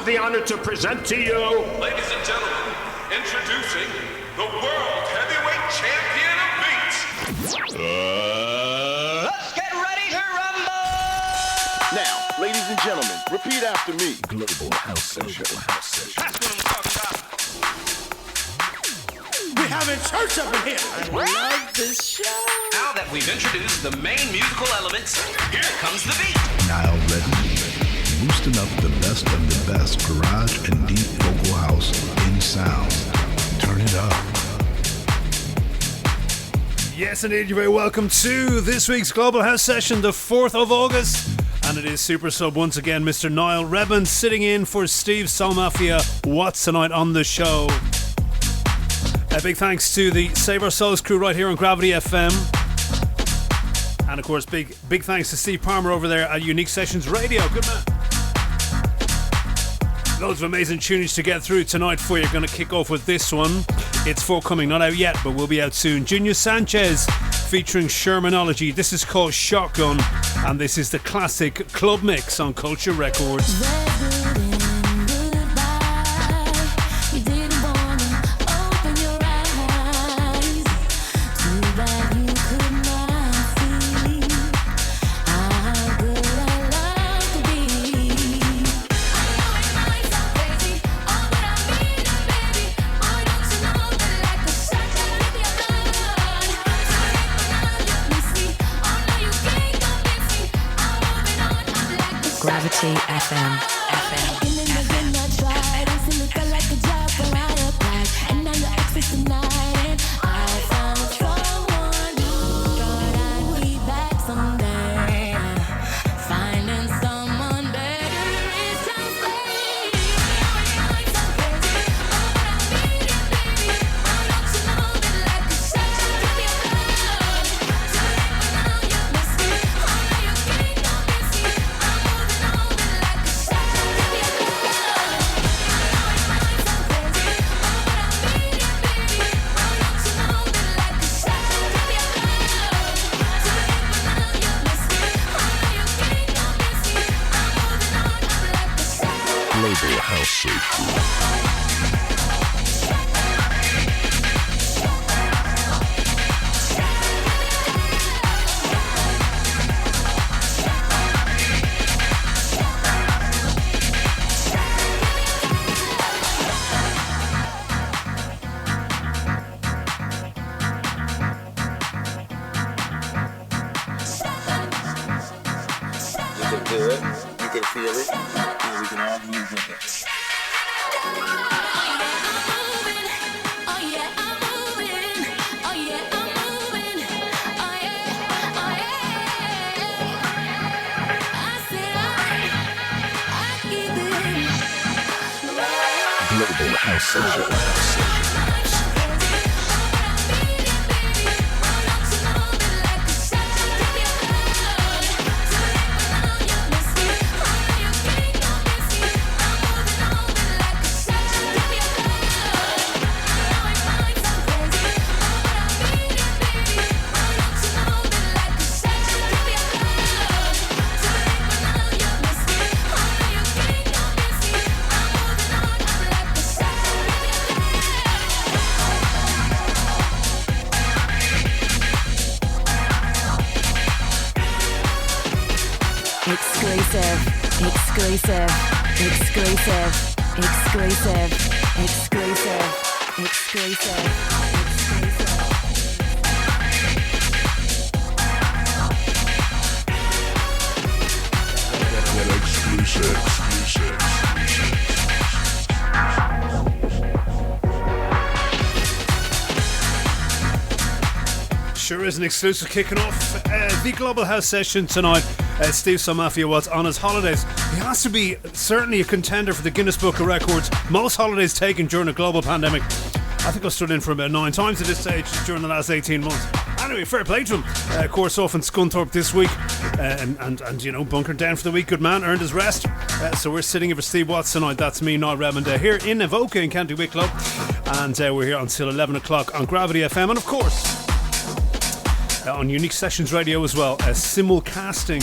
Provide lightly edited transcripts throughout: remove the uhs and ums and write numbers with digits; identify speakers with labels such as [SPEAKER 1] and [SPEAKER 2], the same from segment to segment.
[SPEAKER 1] the honor to present to you...
[SPEAKER 2] Ladies and gentlemen, introducing the World Heavyweight Champion of Beats.
[SPEAKER 3] Let's get ready to rumble!
[SPEAKER 4] Now, ladies and gentlemen, repeat after me.
[SPEAKER 5] Global House Session.
[SPEAKER 2] That's what I'm talking about.
[SPEAKER 1] We having church up in here.
[SPEAKER 3] I love this show. Now that we've introduced the main musical elements, here comes the beat.
[SPEAKER 5] Niall Redmond, boosting up the best of the best garage and deep vocal house in sound. Turn it up.
[SPEAKER 6] Yes, indeed, you're very welcome to this week's Global House Session, the 4th of August. And it is Super Sub once again, Mr. Niall Redmond, sitting in for Steve Soul Mafia. What's tonight on the show? A big thanks to the Save Our Souls crew right here on Gravity FM. And of course, big thanks to Steve Palmer over there at Unique Sessions Radio. Good man. Loads of amazing tunings to get through tonight for you. Going to kick off with this one. It's forthcoming, not out yet, but will be out soon. Junior Sanchez featuring Shermanology. This is called Shotgun, and this is the classic club mix on Culture Records.
[SPEAKER 7] Gravity FM.
[SPEAKER 6] Sure is an exclusive kicking off the Global House Session tonight. Steve Soul Mafia was on his holidays. He has to be certainly a contender for the Guinness Book of Records. Most holidays taken during a global pandemic. I think I stood in for about 9 times at this stage during the last 18 months. Anyway, fair play to him. Course off in Scunthorpe this week, and you know, bunkered down for the week. Good man, earned his rest. So we're sitting in for Steve Watts tonight. That's me, Niall Redmond, here in Evoca in County Wicklow, and we're here until 11 o'clock on Gravity FM, and of course on Unique Sessions Radio as well, simulcasting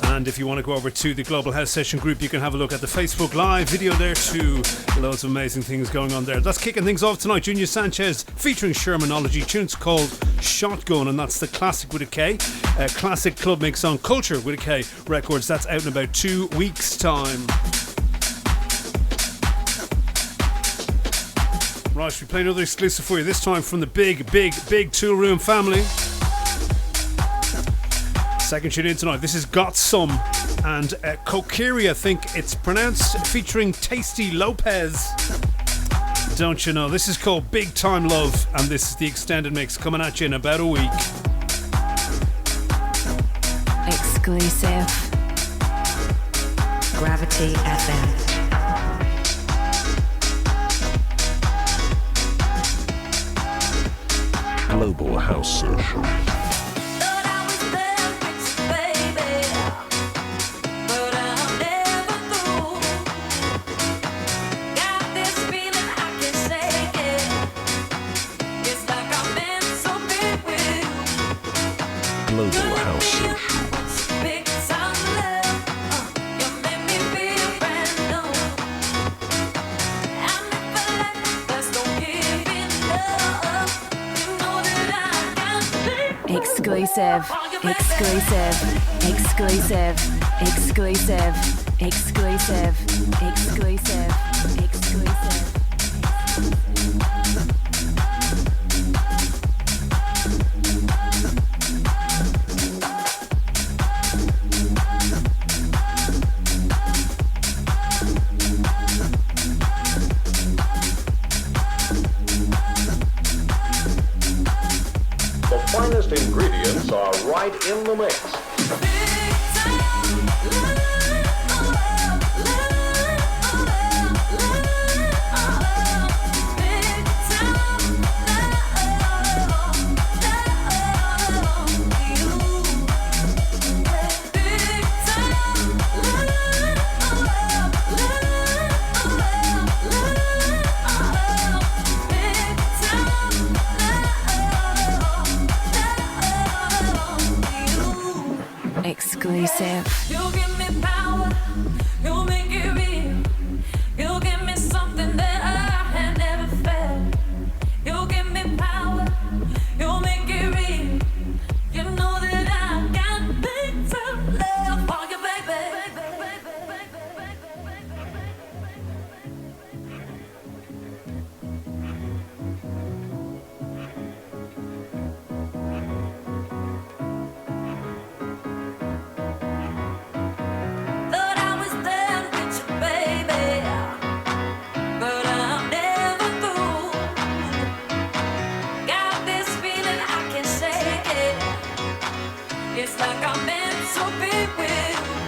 [SPEAKER 6] And if you want to go over to the Global House Session group, you can have a look at the Facebook Live video there too. Loads of amazing things going on there. That's kicking things off tonight. Junior Sanchez featuring Shermanology. Tune's called Shotgun, and that's the Classic with a K. Classic club mix on Kultur with a K Records. That's out in about 2 weeks' time. Right, we play another exclusive for you, this time from the big toolroom family. Second tune in tonight. This is Got Some and Kokiri, I think it's pronounced, featuring Tasty Lopez. Don't you know? This is called Big Time Love, and this is the extended mix coming at you in about a week.
[SPEAKER 7] Exclusive. Gravity FM.
[SPEAKER 2] Global House Session. Global House Session.
[SPEAKER 7] Exclusive, exclusive, exclusive, exclusive, exclusive, exclusive, exclusive.
[SPEAKER 8] The finest ingredients are right in the mix.
[SPEAKER 7] Exclusive.
[SPEAKER 9] You give me power, you make it real. You give me something that I had never felt. You give me power, you make it real. You know that I got big time love for you, baby. It's like I'm meant to be with you.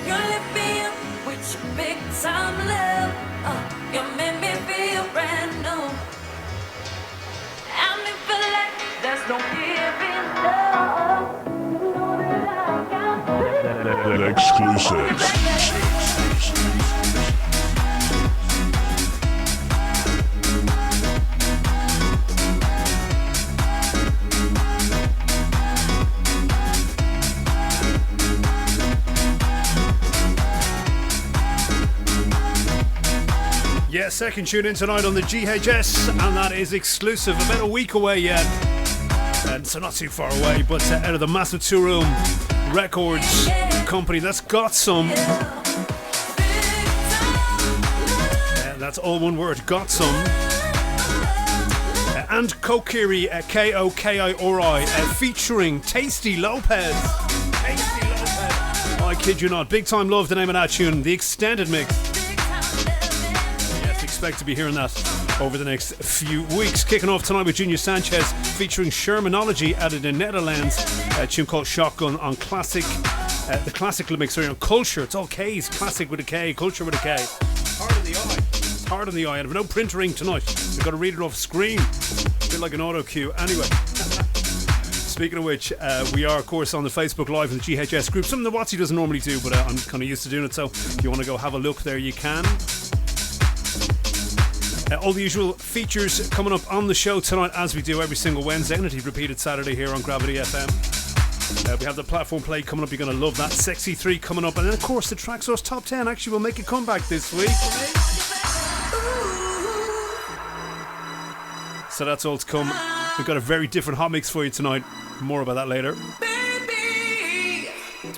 [SPEAKER 9] You lift me up with your big time love. You make me feel brand new. And me feel like there's no giving up. You know that I got
[SPEAKER 2] Exclusive.
[SPEAKER 6] Yeah, second tune in tonight on the GHS, and that is exclusive. About a week away yet, and so not too far away, but out of the massive toolroom records company. That's Got Some. That's all one word, Got Some. And Kokiri, Kokiri, featuring Tasty Lopez. Tasty Lopez. I kid you not. Big Time Love, the name of that tune, the extended mix. Expect to be hearing that over the next few weeks. Kicking off tonight with Junior Sanchez featuring Shermanology out of the Netherlands. A tune called Shotgun on Classic. The Classic mix on Kultur. It's all K's. Classic with a K, Kultur with a K. Hard on the eye. It's hard on the eye. I have no print ring tonight. I've got to read it off screen. A bit like an auto cue. Anyway. Speaking of which, we are, of course, on the Facebook Live in the GHS group. Something that Watsy doesn't normally do, but I'm kind of used to doing it. So if you want to go have a look there, you can. All the usual features coming up on the show tonight, as we do every single Wednesday, and indeed repeated Saturday here on Gravity FM. We have the platform play coming up. You're going to love that. Sexy 3 coming up. And then, of course, the Traxsource Top 10 actually will make a comeback this week. So that's all to come. We've got a very different hot mix for you tonight. More about that later.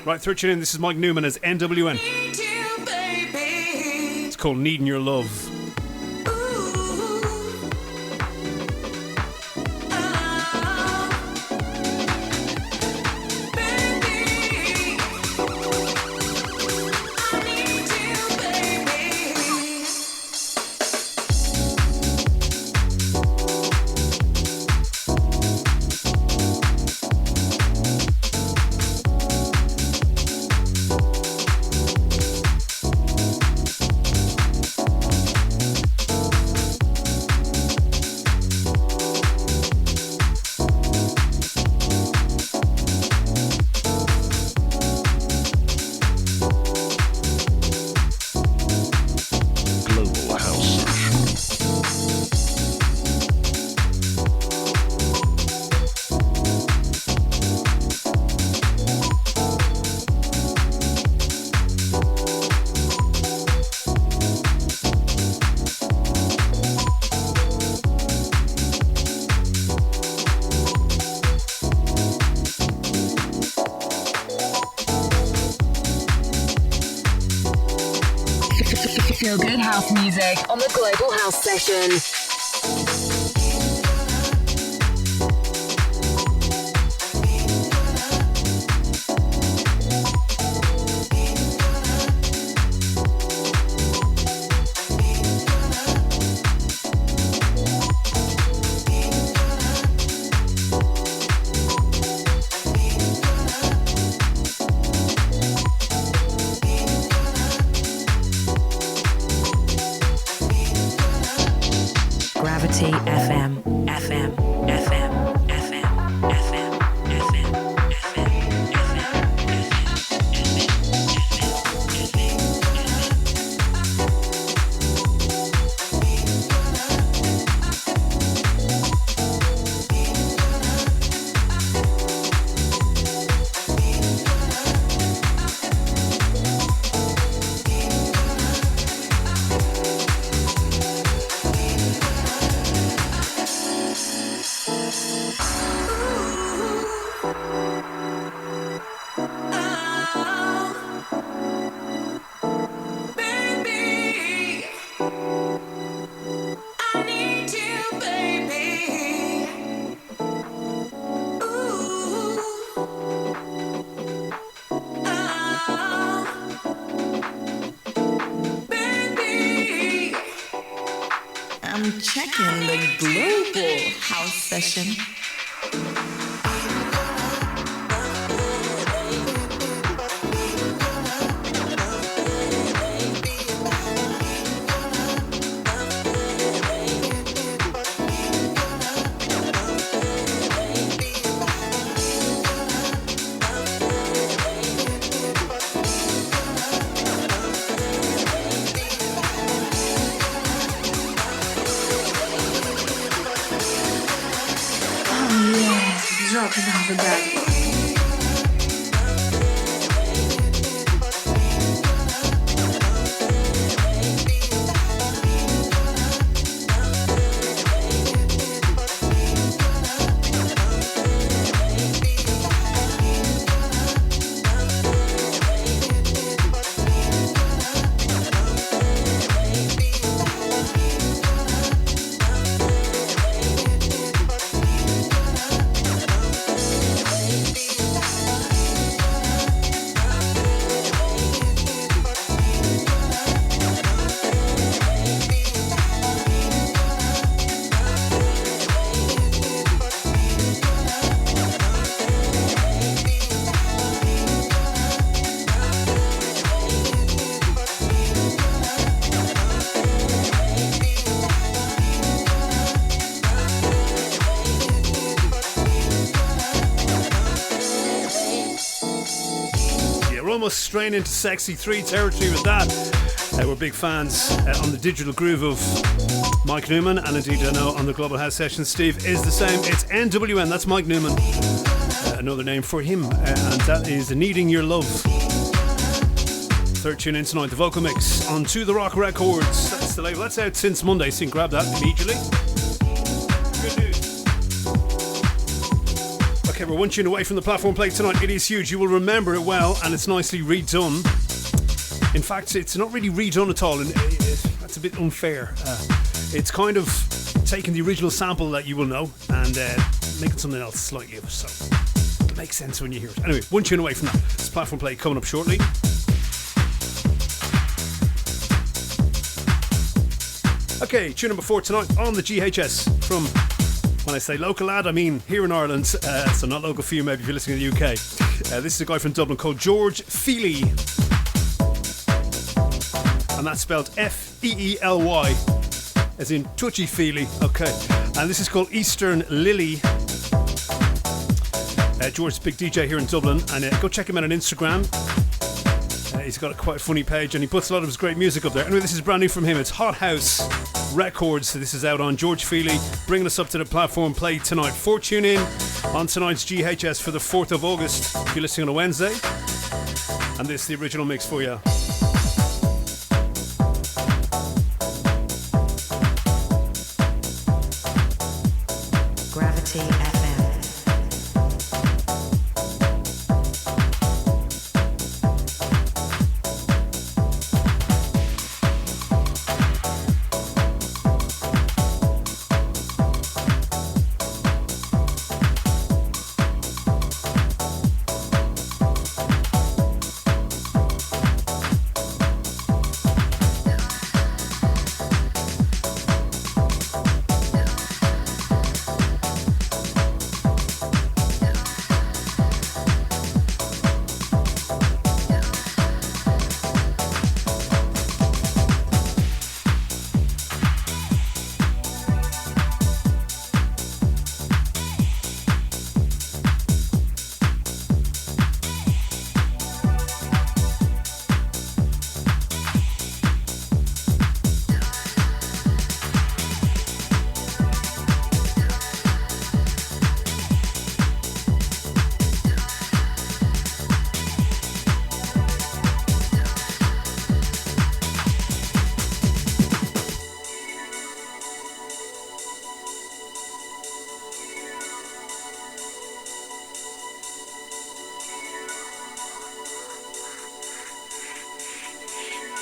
[SPEAKER 6] Right, third tune in. This is Mike Newman as NWN. It's called Needin' Your Love.
[SPEAKER 7] Feel good house music on the Global House Session.
[SPEAKER 10] Checking the Global House Session. Dropping off the back.
[SPEAKER 6] Almost straight into Sexy 3 territory with that. We're big fans on the digital groove of Mike Newman, and indeed I know on the Global House Session Steve is the same. It's NWN, that's Mike Newman. another name for him, and that is Needing Your Love. Third tune in tonight, the vocal mix on To The Rock Records. That's the label. That's out since Monday, so you can grab that immediately. Good news. Okay, we're one tune away from the platform plate tonight. It is huge. You will remember it well, and it's nicely redone. In fact, it's not really redone at all, and that's a bit unfair. It's kind of taking the original sample that you will know and making something else slightly of it. So it makes sense when you hear it. Anyway, one tune away from that. This platform play coming up shortly. Okay, tune number 4 tonight on the GHS from, when I say local lad, I mean here in Ireland, so not local for you maybe if you're listening in the UK. This is a guy from Dublin called George Feely, and that's spelled F-E-E-L-Y, as in touchy-feely. Okay, and this is called Eastern Lilly. George's a big DJ here in Dublin, and go check him out on Instagram. He's got a quite funny page, and he puts a lot of his great music up there. Anyway, this is brand new from him. It's Hot House Records. So this is out on George Feely, bringing us up to the platform play tonight. 4 tune in on tonight's GHS for the 4th of August, if you're listening on a Wednesday. And this is the original mix for you.
[SPEAKER 11] Gravity FM.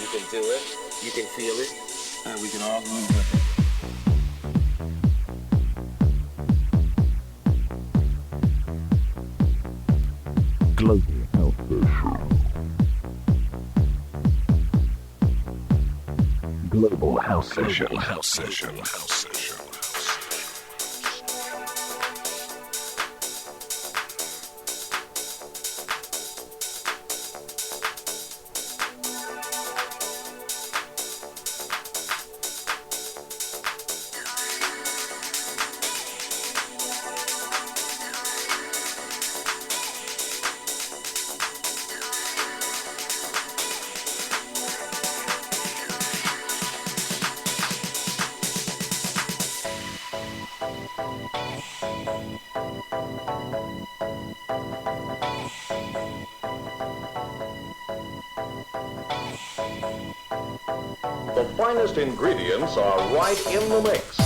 [SPEAKER 8] You can do it, you can feel it, and we can all move with it.
[SPEAKER 5] Global House Session. Global House Session. House Session. House Session.
[SPEAKER 8] The finest ingredients are right in the mix.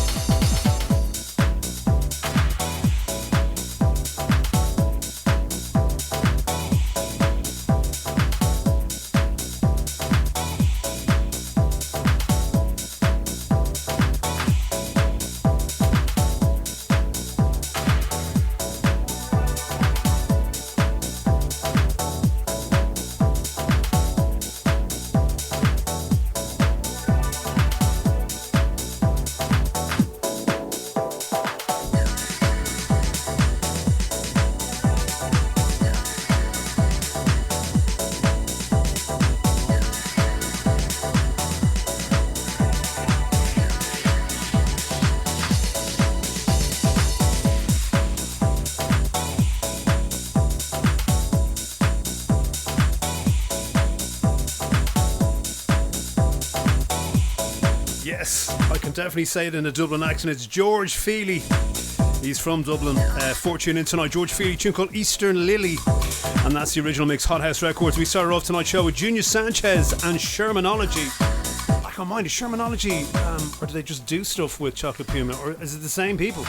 [SPEAKER 6] Yes, I can definitely say it in a Dublin accent. It's George Feely. He's from Dublin. Fortune in tonight. George Feely, tune called Eastern Lily. And that's the original mix, Hot House Records. We started off tonight's show with Junior Sanchez and Shermanology. I can't mind, is Shermanology, or do they just do stuff with Chocolate Puma? Or is it the same people?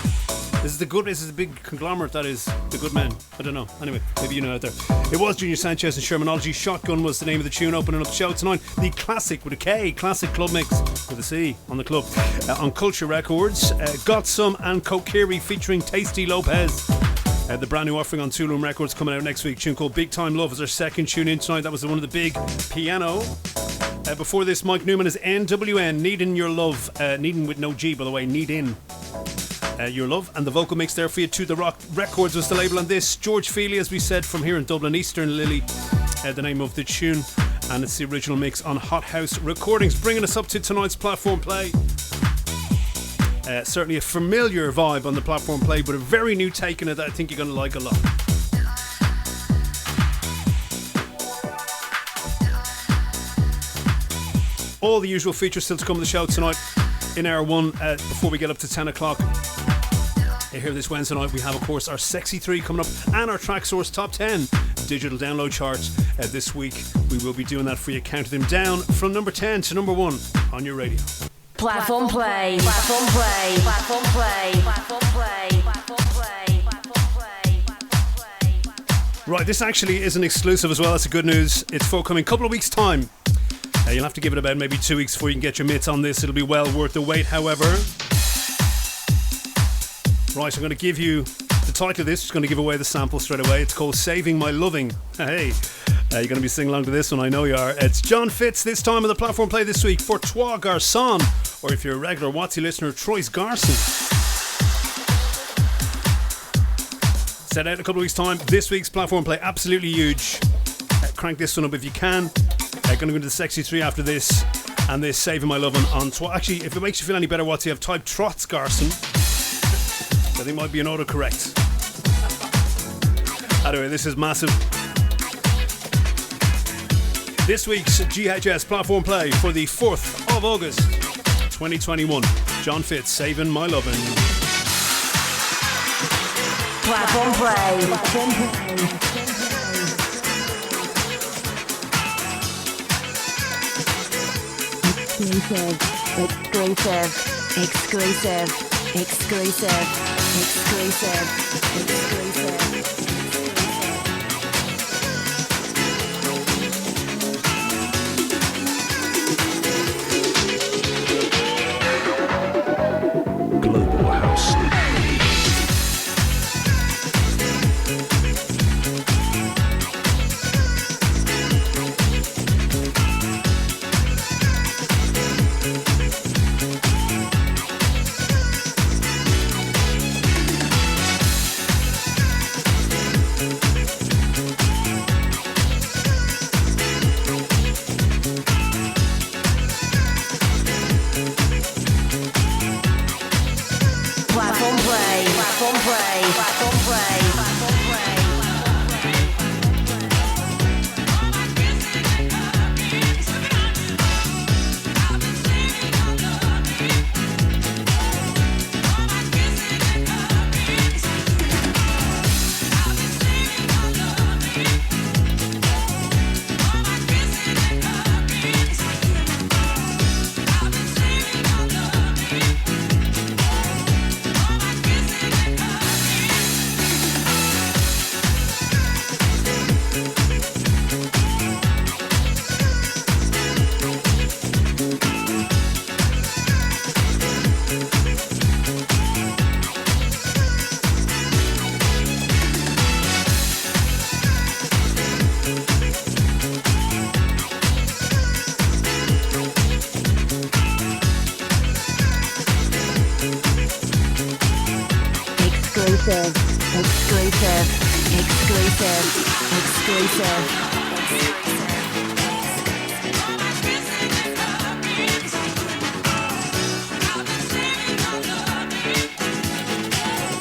[SPEAKER 6] Is it the big conglomerate that is the good men? I don't know. Anyway, maybe you know out there. It was Junior Sanchez and Shermanology. Shotgun was the name of the tune opening up the show tonight. The Klassic with a K, Classic Club Mix with a C on the club. On Kultur Records, Got Some and Kokiri featuring Tasty Lopez. The brand new offering on Toolroom Records coming out next week. Tune called Big Time Love is our second tune in tonight. That was one of the big piano. Before this, Mike Newman is NWN, Needin Your Love. Needin with no G, by the way, Needin Your Love. And the vocal mix there for you. To the Rock Records was the label on this. George Feely, as we said, from here in Dublin, Eastern Lily, the name of the tune. And it's the original mix on Hot House Recordings. Bringing us up to tonight's platform play. Certainly a familiar vibe on the platform play, but a very new take on it that I think you're going to like a lot. All the usual features still to come on the show tonight in hour one before we get up to 10 o'clock. Here this Wednesday night we have, of course, our Sexy 3 coming up and our Traxsource Top 10 digital download charts. This week we will be doing that for you, counting them down from number 10 to number 1 on your radio.
[SPEAKER 7] Platform play, platform play, platform play, platform play, platform play, platform play.
[SPEAKER 6] Right, this actually is an exclusive as well. That's the good news. It's forthcoming couple of weeks' time. You'll have to give it about maybe 2 weeks before you can get your mitts on this. It'll be well worth the wait, however. Right, I'm going to give you the title of this. Just going to give away the sample straight away. It's called Saving My Loving. Hey, you're going to be singing along to this one, I know you are. It's Jon Fitz this time on the platform play this week for Trois, Garçon, or if you're a regular Watsy listener, Trois, Garçon. Set out in a couple of weeks' time. This week's platform play, absolutely huge. Crank this one up if you can. Going to go into the Sexy 3 after this, and this Saving My Loving on Trois. Actually, if it makes you feel any better, Watsy, I've typed Trots, Garçon. I think might be an autocorrect. Anyway, this is massive. This week's GHS platform play for the 4th of August 2021. Jon Fitz, Saving My Lovin'.
[SPEAKER 7] Platform play. Platform play. Exclusive. Exclusive. Exclusive. Exclusive. Exclusive.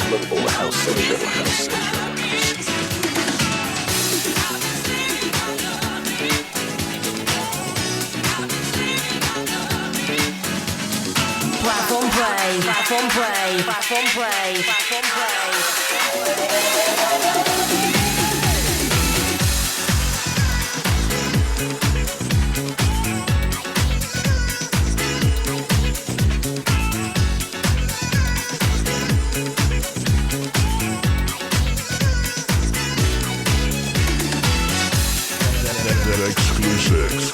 [SPEAKER 5] Global House.
[SPEAKER 7] Platform play. Platform play. Platform play. Platform play.
[SPEAKER 5] Exclusive.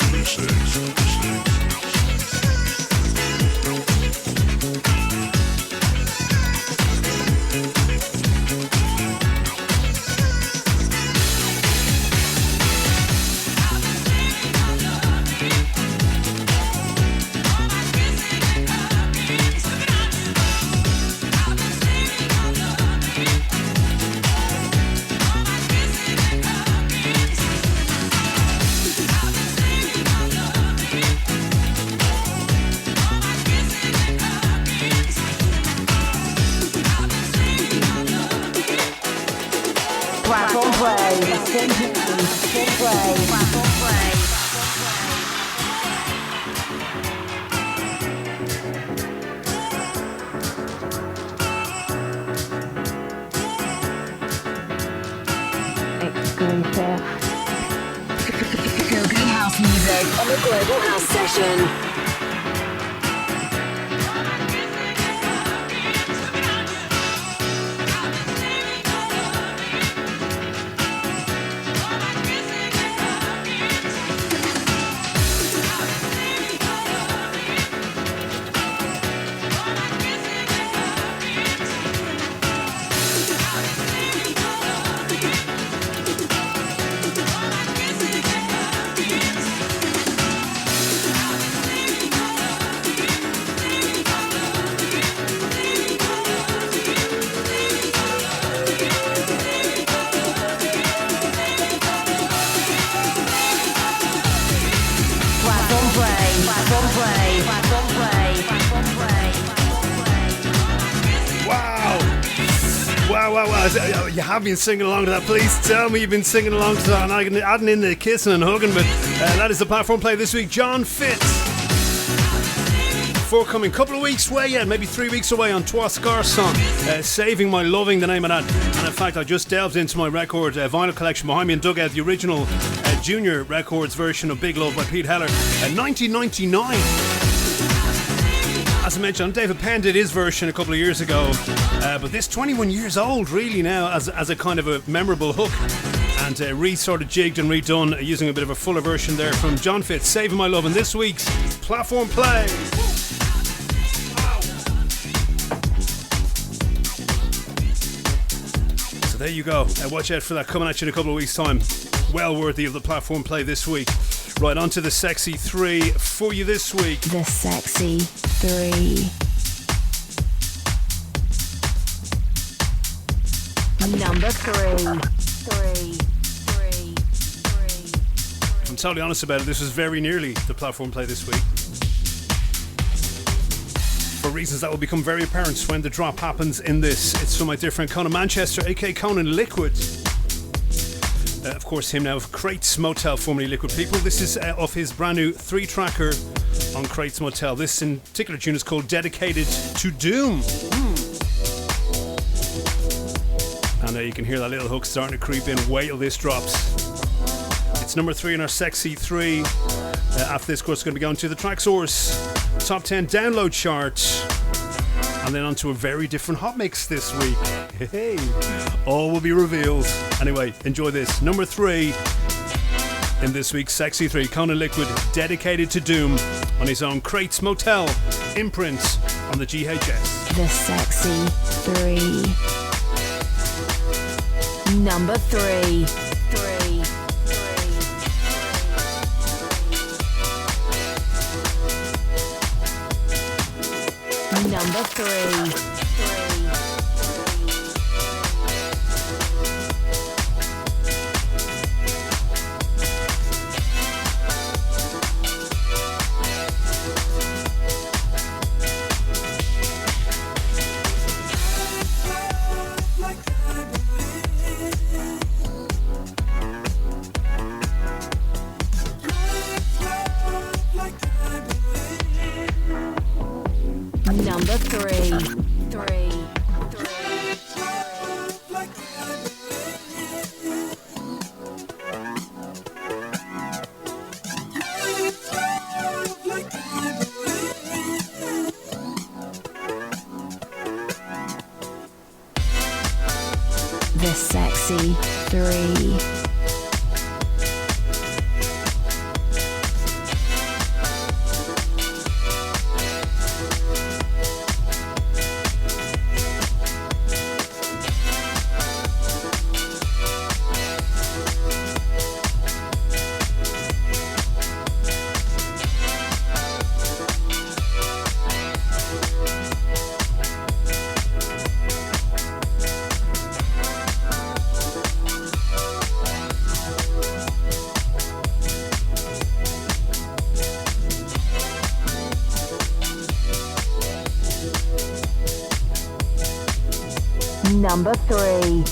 [SPEAKER 7] Feel good house music on the Global House Session.
[SPEAKER 6] Wow. You have been singing along to that. Please tell me you've been singing along to that. And I can add in the kissing and hugging, but that is the platform play this week. Jon Fitz. Forthcoming couple of weeks away, maybe 3 weeks away on Trois, Garçon. Saving My Loving, the name of that. And in fact, I just delved into my record vinyl collection behind me and dug out the original Junior Records version of Big Love by Pete Heller in 1999. As I mentioned, David Penn did his version a couple of years ago, but this 21 years old really now as a kind of a memorable hook, and sort of jigged and redone using a bit of a fuller version there from Jon Fitz, Saving My Love in this week's Platform Play. So there you go, watch out for that coming at you in a couple of weeks' time. Well worthy of the Platform Play this week. Right, on to the Sexy 3 for you this week.
[SPEAKER 7] The Sexy 3. Number 3.
[SPEAKER 6] If I'm totally honest about it, this was very nearly the Platform Play this week. For reasons that will become very apparent when the drop happens in this. It's from my dear friend Conan Manchester, aka Conan Liquid. Of course, him now of Crates Motel, formerly Liquid People. This is off his brand new 3-tracker on Crates Motel. This in particular tune is called Dedicated to Doom. And you can hear that little hook starting to creep in. Wait till this drops. It's number 3 in our Sexy 3. After this, of course, going to be going to the Traxsource Top 10 download chart. And then onto a very different hot mix this week. Hey, all will be revealed. Anyway, enjoy this. Number 3 in this week's Sexy 3. Conan Liquid, Dedicated to Doom on his own Crates Motel imprint on the GHS.
[SPEAKER 7] The Sexy 3. Number 3. Number 3. Number 3. The Sexy 3. Number 3.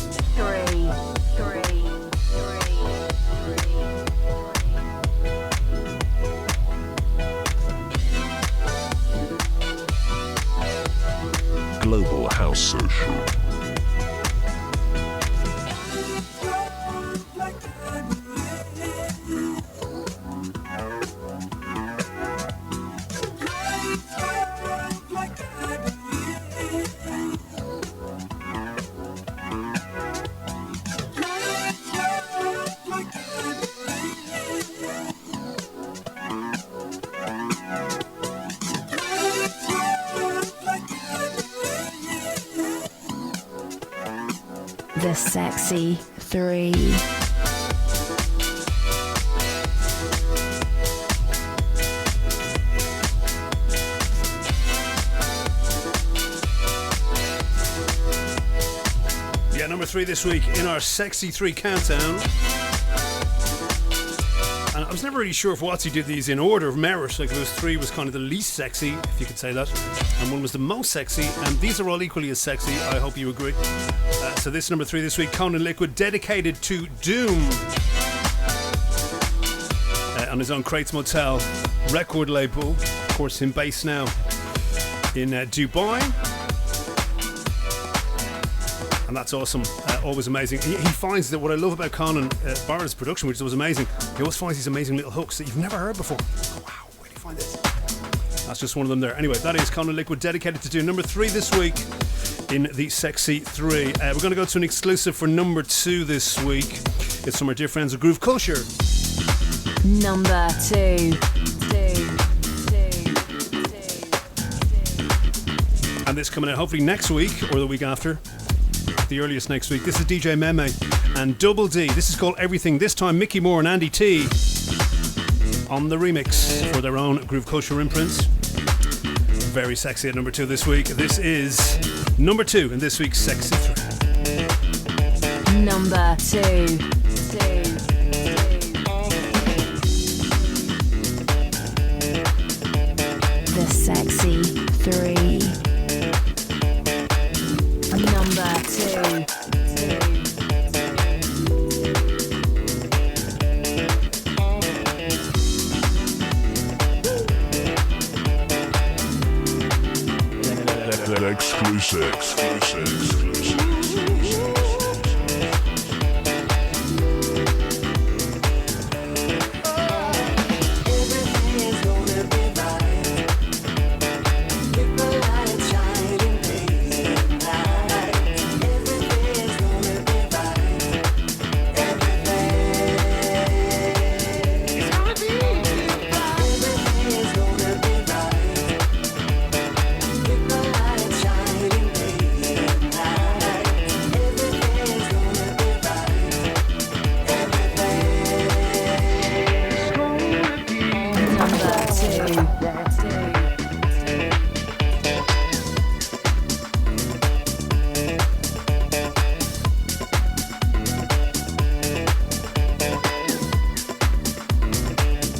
[SPEAKER 2] Global House Social.
[SPEAKER 7] The Sexy 3.
[SPEAKER 6] Yeah, number 3 this week in our Sexy 3 countdown. And I was never really sure if Watsy did these in order of merit. Like, those 3 was kind of the least sexy, if you could say that, and 1 was the most sexy, and these are all equally as sexy. I hope you agree. So this number 3 this week, Conan Liquid, dedicated to Doom, on his own Crates Motel record label. Of course, him based now in Dubai, and that's awesome. Always amazing. He finds that what I love about Conan, bar his production, which was amazing, he always finds these amazing little hooks that you've never heard before. Oh, wow, where do you find this? That's just one of them there. Anyway, that is Conan Liquid, dedicated to Doom. Number 3 this week in the Sexy 3. We're going to go to an exclusive for number 2 this week. It's from our dear friends of Groove Culture.
[SPEAKER 7] Number 2.
[SPEAKER 6] And this coming out hopefully next week or the week after. At the earliest next week. This is DJ Meme and Double Dee. This is called Everything. This time Micky More and Andy Tee on the remix for their own Groove Culture imprints. Very sexy at number 2 this week. This is number 2 in this week's Sexy 3.
[SPEAKER 7] Number 2. The Sexy 3. Number 2.
[SPEAKER 2] Exclusive.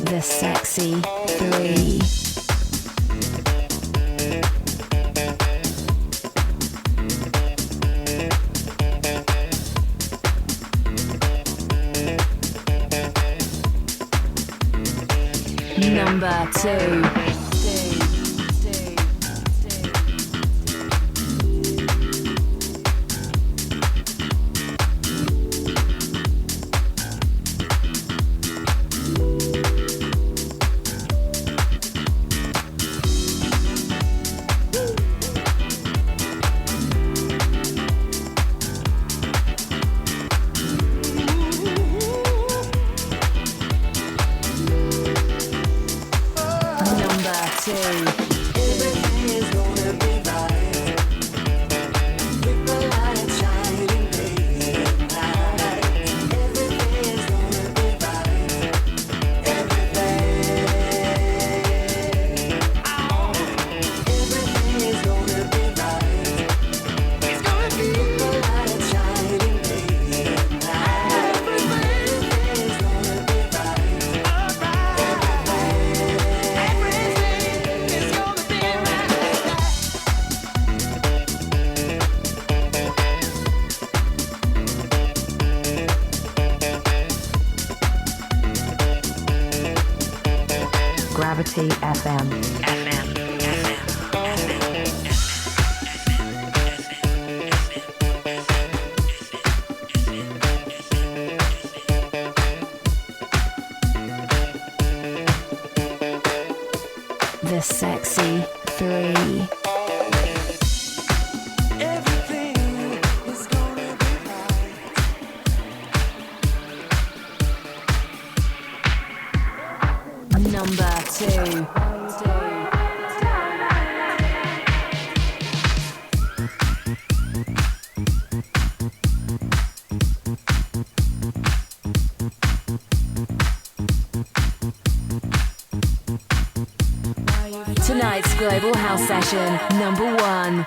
[SPEAKER 7] The Sexy 3. Number 2. Gravity FM. The Sexy Three. Number 2. Tonight's Global House Session, number 1.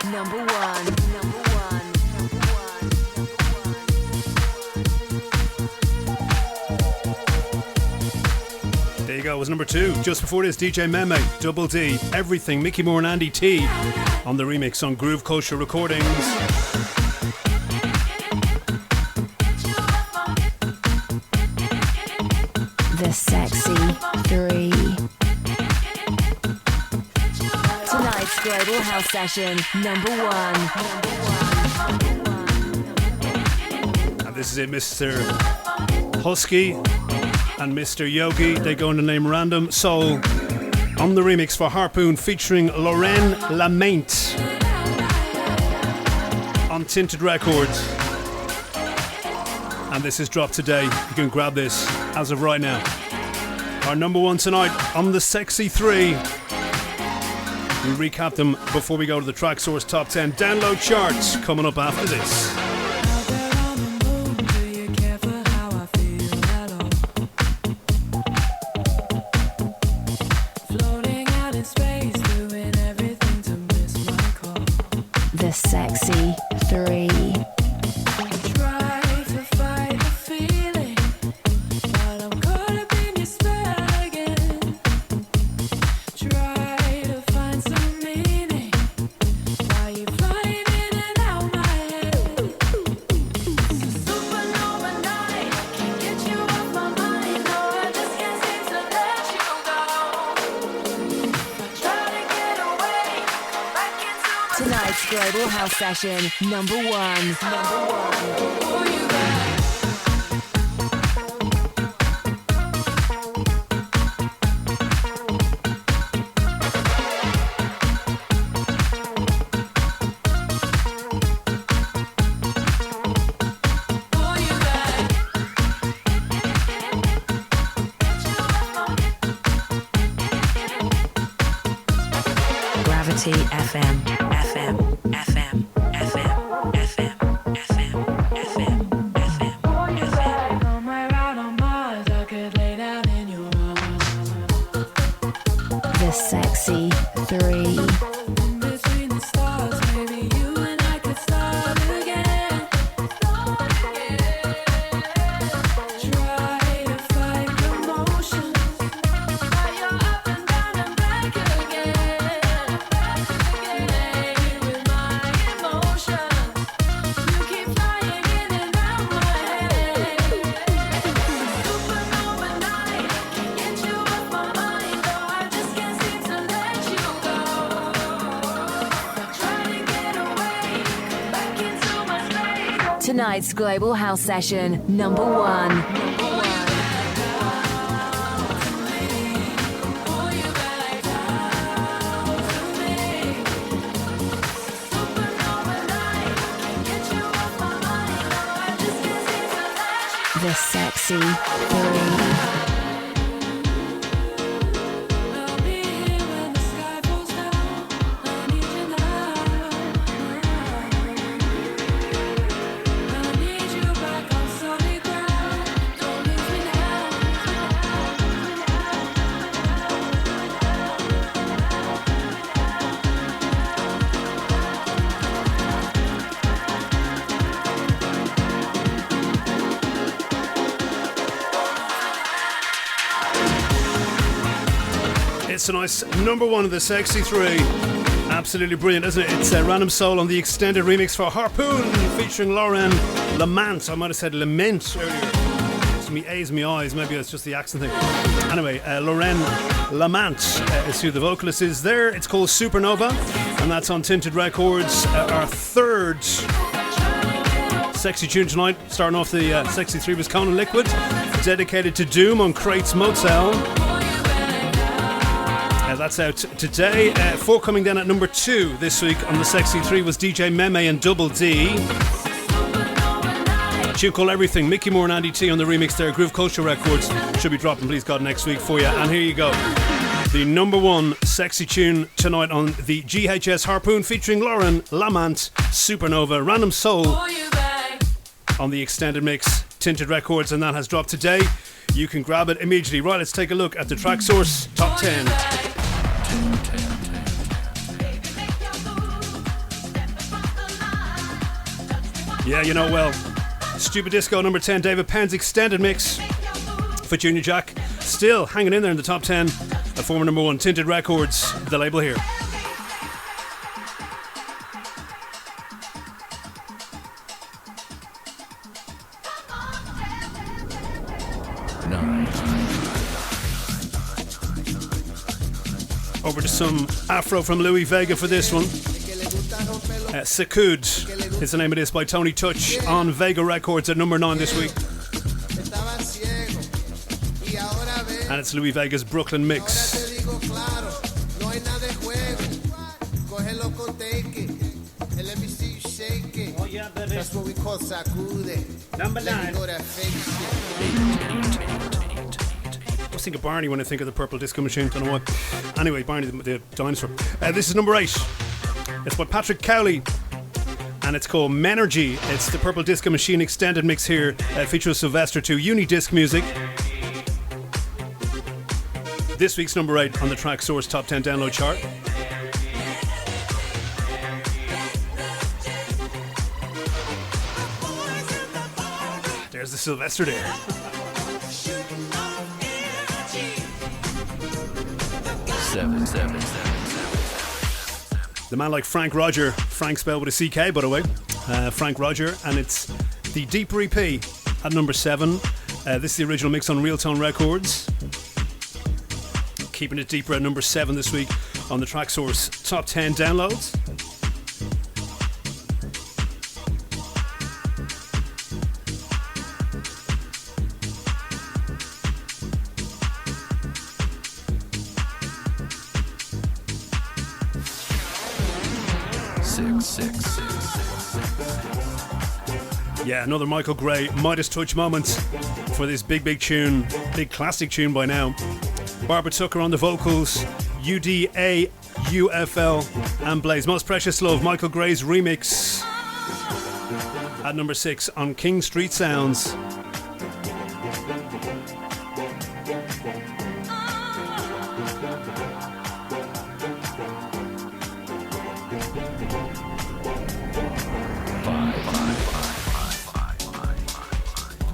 [SPEAKER 6] There you go, it was number 2. Just before this, DJ Meme Double Dee, Everything, Micky More Andy Tee on the remix on Groove Culture Recordings.
[SPEAKER 7] The Sexy Three. Tonight's Global House Session, number 1.
[SPEAKER 6] And this is it, Mr. Husky and Mr. Yogi. They go in the name Random Soul on the remix for Harpoon featuring Lorraine Lamainte on Tinted Records. And this is dropped today. You can grab this as of right now. Our number 1 tonight on the Sexy 3. We'll recap them before we go to the Traxsource Top 10 download charts coming up after this.
[SPEAKER 7] The Sexy Three. Global House Session, number 1. Gravity FM. The Sexy Three. Tonight's Global House Session, number 1. The Sexy Three.
[SPEAKER 6] It's a nice number 1 of the Sexy 3. Absolutely brilliant, isn't it? It's Random Soul on the extended remix for Harpoon featuring Lauren Lamont. I might have said Lament earlier. It's me A's, me eyes. Maybe it's just the accent thing. Anyway, Lorraine Lamont is who the vocalist is there. It's called Supernova, and that's on Tinted Records. Our third sexy tune tonight, starting off the Sexy 3 was Conan Liquid, dedicated to Doom on Crates Motel. That's out today. 4 coming down at number 2 this week on the Sexy 3 was DJ Meme and Double Dee. A tune called Everything. Micky More and Andy Tee on the remix there. Groove Culture Records should be dropping, please God, next week for you. And here you go. The number 1 sexy tune tonight on the GHS Harpoon featuring Lauren Lamont, Supernova, Random Soul on the extended mix, Tinted Records, and that has dropped today. You can grab it immediately. Right, let's take a look at the Traxsource Top 10. Yeah, you know well. Stupidisco number 10, David Penn's extended mix for Junior Jack. Still hanging in there in the top 10. A former number 1, Tinted Records, the label here. Over to some Afro from Louie Vega for this one. Sacude is the name of this by Tony Touch on Vega Records at number 9 this week. And it's Louie Vega's Brooklyn mix.
[SPEAKER 11] That's what we call Sacude. Number 9.
[SPEAKER 6] I was thinking Barney when I think of the Purple Disco Machine. Don't know why. Anyway, Barney the dinosaur. This is number 8. It's by Patrick Cowley, and it's called Menergy. It's the Purple Disco Machine extended mix here, features Sylvester to unidisc music. This week's number 8 on the Traxsource Top 10 download chart. There's the Sylvester there. Seven. The man like Frank Roger, Frank spelled with a CK by the way, Frank Roger, and it's the Deeper EP at number 7. This is the original mix on Real Tone Records. Keeping it deeper at number 7 this week on the Traxsource Top 10 downloads. Yeah, another Michael Gray Midas Touch moment for this big tune, big classic tune by now. Barbara Tucker on the vocals, UDA, UFL, and Blaze. Most Precious Love, Michael Gray's remix at number 6 on King Street Sounds.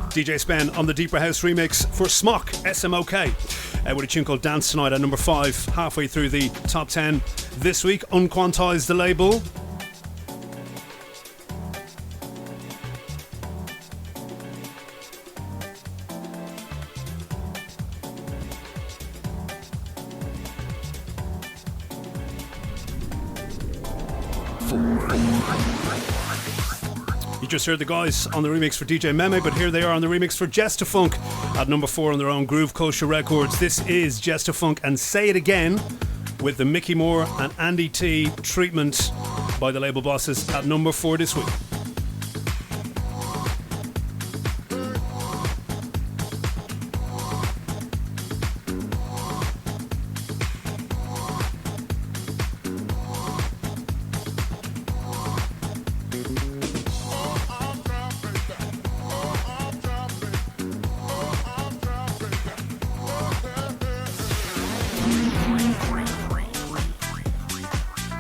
[SPEAKER 6] DJ Spen on the Deeper House remix for Smock, SMOK, with a tune called Dance Tonight at number 5, halfway through the top 10 this week. Unquantized the label. You just heard the guys on the remix for DJ Meme, but here they are on the remix for Jester Funk at number 4 on their own Groove Culture Records. This is Jester Funk and Say It Again with the Micky More and Andy Tee treatment by the label bosses at number 4 this week.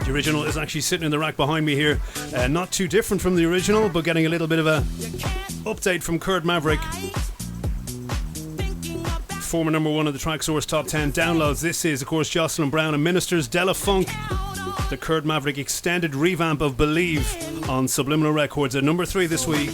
[SPEAKER 6] The original is actually sitting in the rack behind me here. Not too different from the original, but getting a little bit of a update from Kurd Maverick. Former number 1 of the Traxsource Top 10 downloads. This is, of course, Jocelyn Brown and Ministers, Della Funk. The Kurd Maverick extended revamp of Believe on Subliminal Records at number 3 this week.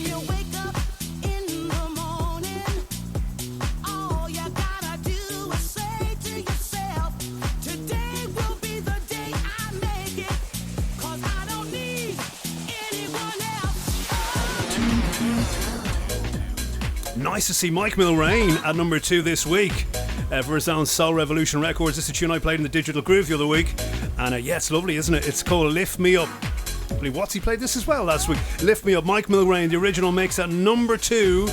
[SPEAKER 6] Nice to see Mike Mulrain at number 2 this week for his own Soul Revolution Records. This is a tune I played in the Digital Groove the other week, and yeah, it's lovely, isn't it? It's called Lift Me Up. I believe Watsy played this as well last week. Lift Me Up, Mike Mulrain, the original, makes at number 2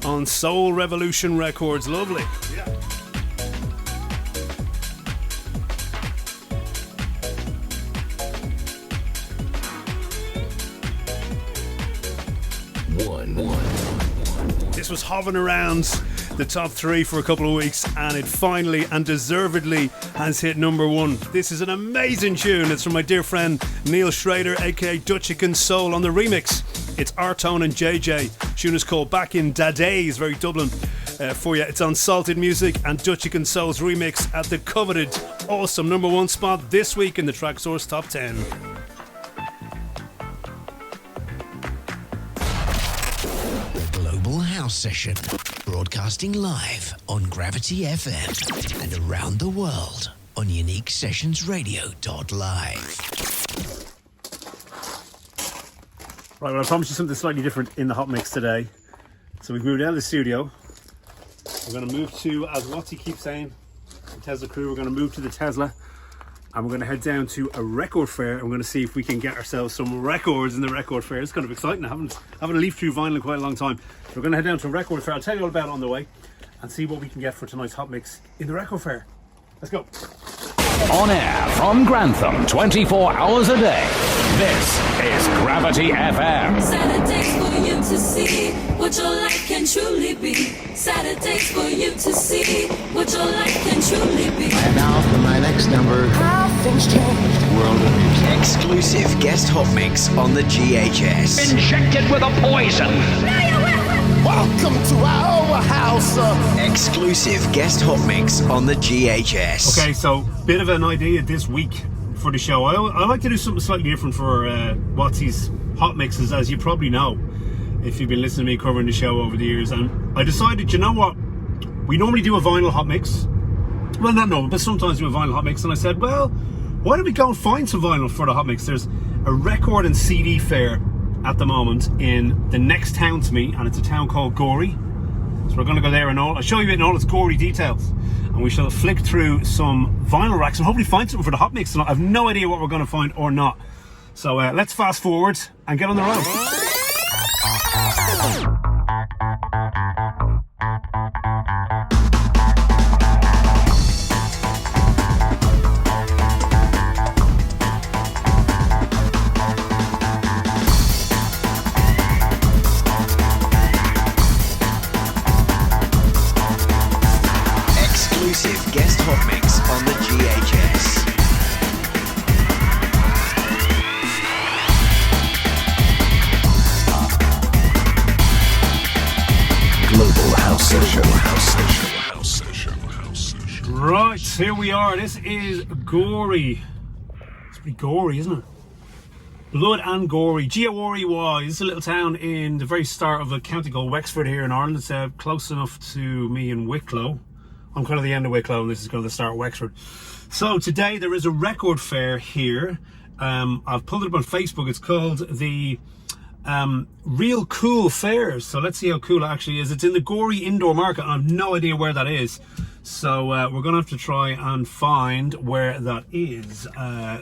[SPEAKER 6] on Soul Revolution Records. Lovely. Yeah. This was hovering around the top 3 for a couple of weeks, and it finally and deservedly has hit number 1. This is an amazing tune. It's from my dear friend Neil Schrader, aka Dutchican Soul, on the remix. It's Artone and JJ. The tune is called Back in Da Days, very Dublin for you. It's on Salted Music and Dutchican Soul's remix at the coveted, awesome number 1 spot this week in the Traxsource Top 10.
[SPEAKER 12] House session, broadcasting live on Gravity FM and around the world on uniquesessionsradio.live.
[SPEAKER 6] Right, well, I promised you something slightly different in the hot mix today. So we've moved out of the studio. We're going to move to, as Watsy keeps saying, the Tesla crew, we're going to move to the Tesla. And we're going to head down to a record fair, and we're going to see if we can get ourselves some records in the record fair. It's kind of exciting. I haven't leafed through vinyl in quite a long time. So we're going to head down to a record fair. I'll tell you all about it on the way and see what we can get for tonight's hot mix in the record fair. Let's go.
[SPEAKER 13] On air from Grantham 24 hours a day. This is Gravity FM.
[SPEAKER 9] Saturdays for you to see what your life can truly be. Saturdays for you to see what your life can truly be.
[SPEAKER 11] And now for my next number.
[SPEAKER 9] How things change.
[SPEAKER 11] World of music.
[SPEAKER 12] Exclusive guest hot mix on the GHS.
[SPEAKER 13] Injected with a poison.
[SPEAKER 11] Welcome to our house.
[SPEAKER 12] Exclusive guest hot mix on the GHS.
[SPEAKER 6] Okay, so bit of an idea this week for the show. I like to do something slightly different for Watsy's hot mixes, as you probably know if you've been listening to me covering the show over the years. And I decided, you know what? We normally do a vinyl hot mix. Well, not normal, but sometimes we do a vinyl hot mix. And I said, well, why don't we go and find some vinyl for the hot mix? There's a record and CD fair at the moment in the next town to me, and it's a town called Gorey. So we're going to go there and I'll show you it in all its gory details, and we shall flick through some vinyl racks and hopefully find something for the hot mix tonight. I have no idea what we're going to find or not. So let's fast forward and get on the road.
[SPEAKER 12] Guest hot mix on the GHS.
[SPEAKER 5] Global House Session.
[SPEAKER 6] Right, here we are. This is Gorey. It's pretty gory, isn't it? Blood and Gorey. G-O-R-E-Y. This is a little town in the very start of a county called Wexford here in Ireland. It's close enough to me in Wicklow. I'm kind of the end of Wicklow, and this is kind of the start of Wexford. So today there is a record fair here. I've pulled it up on Facebook. It's called the Real Cool Fairs. So let's see how cool it actually is. It's in the Gorey Indoor Market, and I have no idea where that is. So we're going to have to try and find where that is.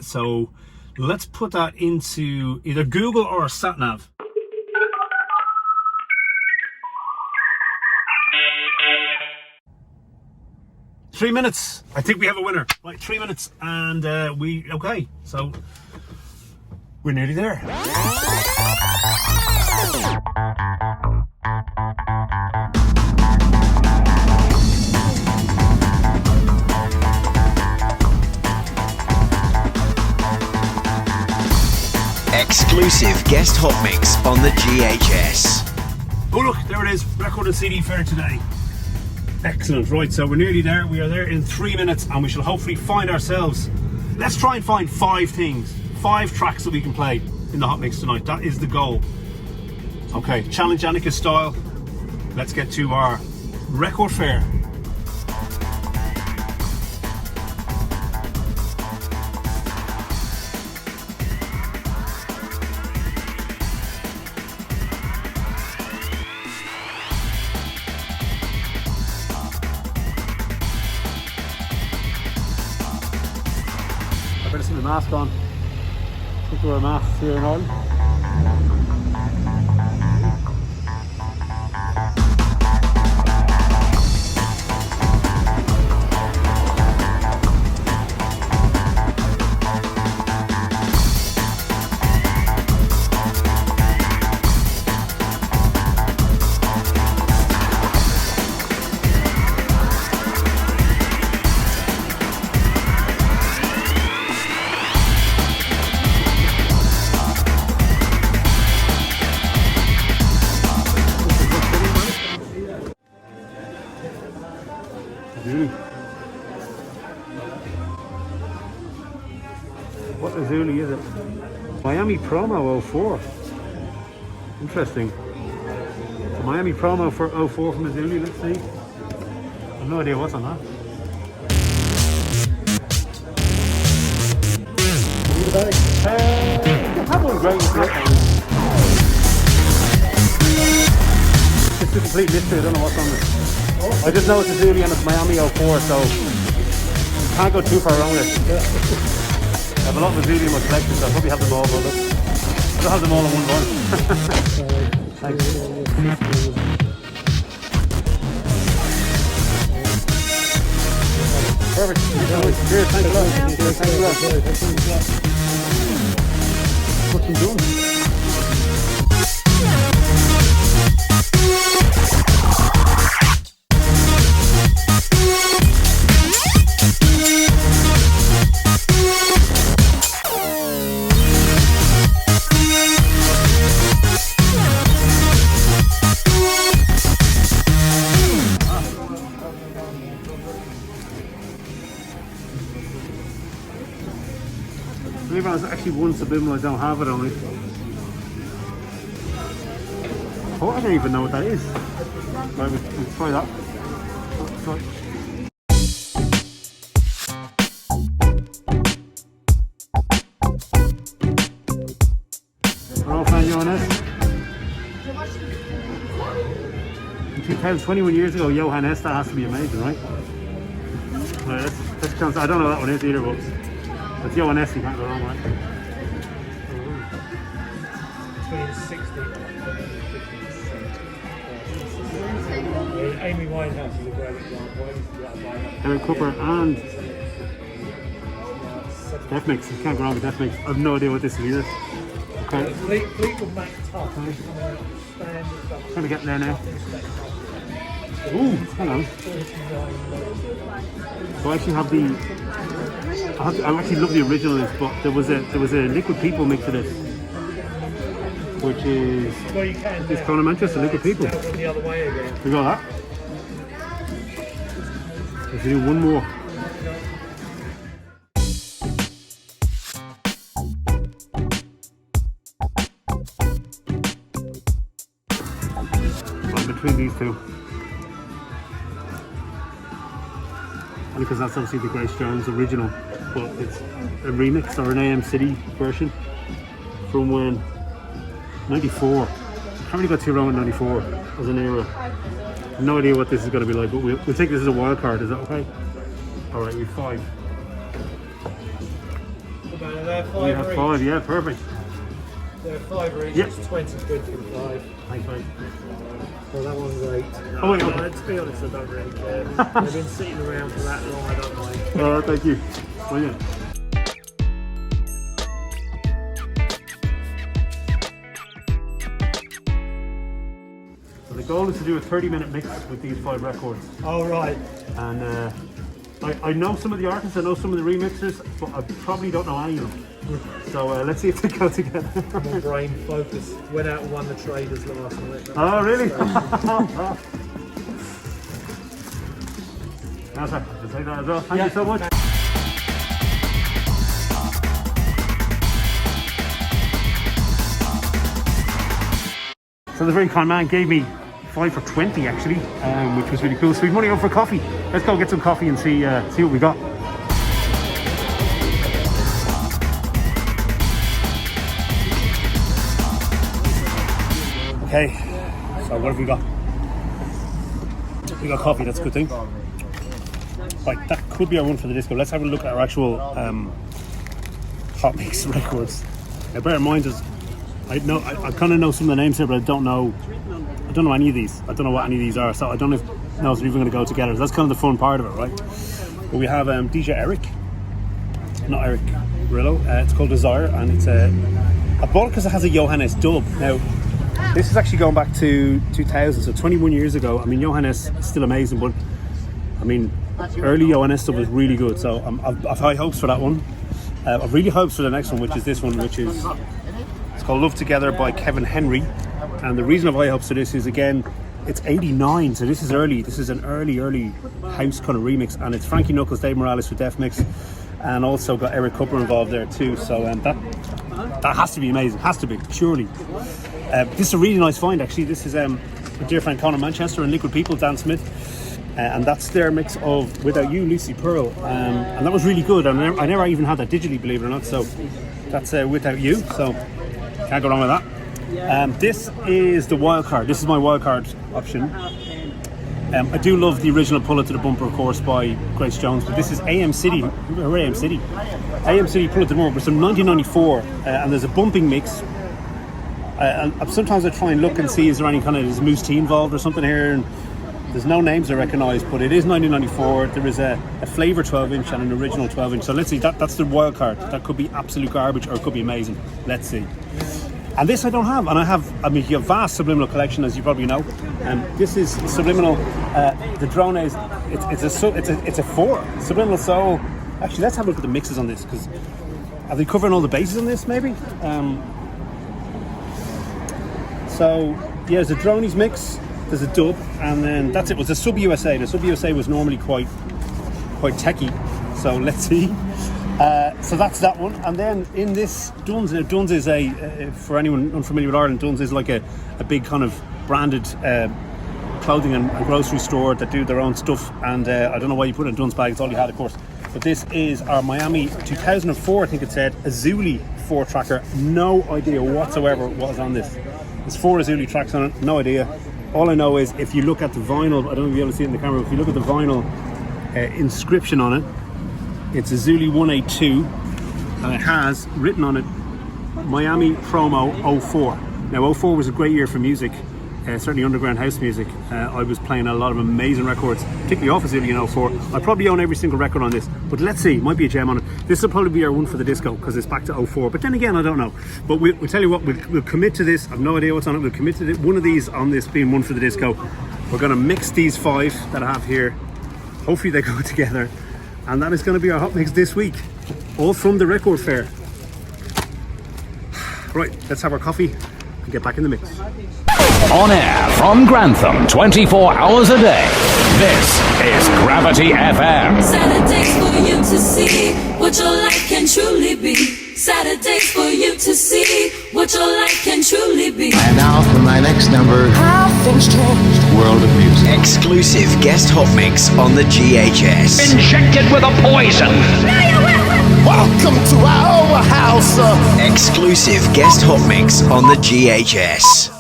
[SPEAKER 6] So let's put that into either Google or SatNav. Three minutes. I think we have a winner. Right, 3 minutes, and okay. So we're nearly there.
[SPEAKER 12] Exclusive guest hot mix on the GHS.
[SPEAKER 6] Oh look, there it is. Record and CD fair today. Excellent. Right, so we're nearly there. We are there in 3 minutes, and we shall hopefully find ourselves. Let's try and find 5 things, 5 tracks that we can play in the hot mix tonight. That is the goal. Okay, challenge Annika style. Let's get to our record fair. mask on. I think wear masks here in Ireland. What Lilly is it? Miami Promo 04. Interesting. So Miami Promo for 04 from Lilly, let's see. I have no idea what's on that. That one's great. It's a complete mystery, I don't know what's on this. I just know it's a Lilly and it's Miami 04, so can't go too far wrong with it. I have a lot of Lilly in my collection, so I'll probably have them all, but I don't have them all in one bar. Thanks. Perfect. Cheers, thanks a lot. Cheers, thanks a lot. What's he doing? There's actually one subliminal I don't have it on me. Oh, I don't even know what that is. Right, we'll try that. Try. We're all fan Johannes. In 2021 years ago, Johannes, that has to be amazing, right? Right, that's a chance. I don't know what that one is either, but it's Johannes, you can't go wrong, right?
[SPEAKER 14] Between 60 and Amy Winehouse is a great example.
[SPEAKER 6] Eric Cooper and Death Mix. You can't go wrong with Death Mix. I have no idea what this is either. Okay.
[SPEAKER 14] Fleetwood Mac Tough.
[SPEAKER 6] Trying to get there now. Ooh, hang on. So I actually have the. I actually love the original, but there was a Liquid People mix of this, which is this Corner Manchester Liquid People.
[SPEAKER 14] The other way again.
[SPEAKER 6] We got that. Let's do one more. Right between these two. Only because that's obviously the Grace Jones original, but it's a remix or an AM City version from when 94. How many got too wrong in 94 as an era? No idea what this is going to be like, but we'll take this as a wild card. Is that okay? All right, we have 5. We have 5. Yeah, perfect.
[SPEAKER 14] They're 5 each.
[SPEAKER 6] Yep.
[SPEAKER 14] It's 20 quid for 5.
[SPEAKER 6] Thanks, mate.
[SPEAKER 14] Well, that one's 8.
[SPEAKER 6] Oh, wait, okay.
[SPEAKER 14] To be honest, I don't really care. They've been sitting around for that long, I don't mind.
[SPEAKER 6] Oh, thank you. Brilliant. So the goal is to do a 30-minute mix with these 5 records.
[SPEAKER 14] Oh, right.
[SPEAKER 6] And I know some of the artists, I know some of the remixers, but I probably don't know any of them. So let's see if they go together.
[SPEAKER 14] My brain focus went out and won the Traders last night.
[SPEAKER 6] Oh, really? That's right. I'll take that as well. Thank you so much. So the very kind man gave me 5 for 20 actually, which was really cool. So we've money over for coffee. Let's go get some coffee and see what we got. Okay, so what have we got? We got coffee, that's a good thing. Right, that could be our one for the disco. Let's have a look at our actual hot mix records. Now, bear in mind, I kind of know some of the names here, but I don't know any of these. I don't know what any of these are, so I don't know if they're even going to go together. So that's kind of the fun part of it, right? But we have DJ Eric, not Eric Rillo. It's called Desire, and it's I bought it because it has a Johannes dub. Now, this is actually going back to 2000, so 21 years ago. I mean, Johannes is still amazing, but I mean, early Johannes stuff was really good. So I've high hopes for that one. I've really hopes for the next one, which is this one, which is it's called Love Together by Kevin Henry. And the reason I've high hopes for this is, again, it's 89, so this is early. This is an early house kind of remix, and it's Frankie Knuckles, Dave Morales with Def Mix, and also got Eric Cooper involved there too. So that has to be amazing. Has to be, surely. This is a really nice find, actually. This is a dear friend Conor Manchester and Liquid People, Dan Smith, and that's their mix of Without You, Lucy Pearl, and that was really good. I never even had that digitally, believe it or not. So that's Without You. So can't go wrong with that. This is the wild card. This is my wild card option. I do love the original Pull It to the Bumper, of course, by Grace Jones, but this is AM City. Who are AM City? AM City Pull It to the Bumper. It's from 1994, and there's a bumping mix. And sometimes I try and look and see is there Moose T involved or something here, and there's no names I recognise, but it is 1994. There is a flavour 12-inch and an original 12-inch. So let's see, that's the wild card. That could be absolute garbage or it could be amazing. Let's see. And this I don't have, and I mean, you have a vast Subliminal collection, as you probably know. This is Subliminal. The drone is it's a 4 Subliminal Soul. Actually, let's have a look at the mixes on this, because are they covering all the bases on this? Maybe. So yeah, there's a Dronies mix, there's a dub, and then that's it. Was a Sub USA. The Sub USA was normally quite techie. So let's see. So that's that one, and then in this Dunnes. Now Dunnes is for anyone unfamiliar with Ireland, Dunnes is like a big kind of branded clothing and grocery store that do their own stuff, and I don't know why you put it in Dunnes bag, it's all you had, of course. But this is our Miami 2004, I think it said, Azuli 4-tracker. No idea whatsoever what was on this. There's 4 Azuli tracks on it, no idea. All I know is if you look at the vinyl, I don't know if you'll be able to see it in the camera, but if you look at the vinyl inscription on it, it's Azuli 182, and it has written on it Miami Promo 04. Now 04 was a great year for music, certainly underground house music. I was playing a lot of amazing records, particularly off Azuli in 04. I probably own every single record on this, but let's see, might be a gem on it. This will probably be our one for the disco, because it's back to 04, but then again, I don't know. But we'll tell you what, we'll commit to this. I've no idea what's on it. We'll commit to one of these on this being one for the disco. We're going to mix these 5 that I have here. Hopefully they go together. And that is going to be our hot mix this week, all from the record fair. Right, let's have our coffee and get back in the mix.
[SPEAKER 13] On air from Grantham, 24 hours a day. This is Gravity FM.
[SPEAKER 9] Saturdays for you to see what your life can truly be. Saturdays for you to see what your life can truly be.
[SPEAKER 12] And now for my next number,
[SPEAKER 9] How things changed.
[SPEAKER 12] World of Music. Exclusive guest hot mix on the GHS.
[SPEAKER 13] Injected with a poison.
[SPEAKER 12] Welcome to our house. Exclusive guest hot mix on the GHS.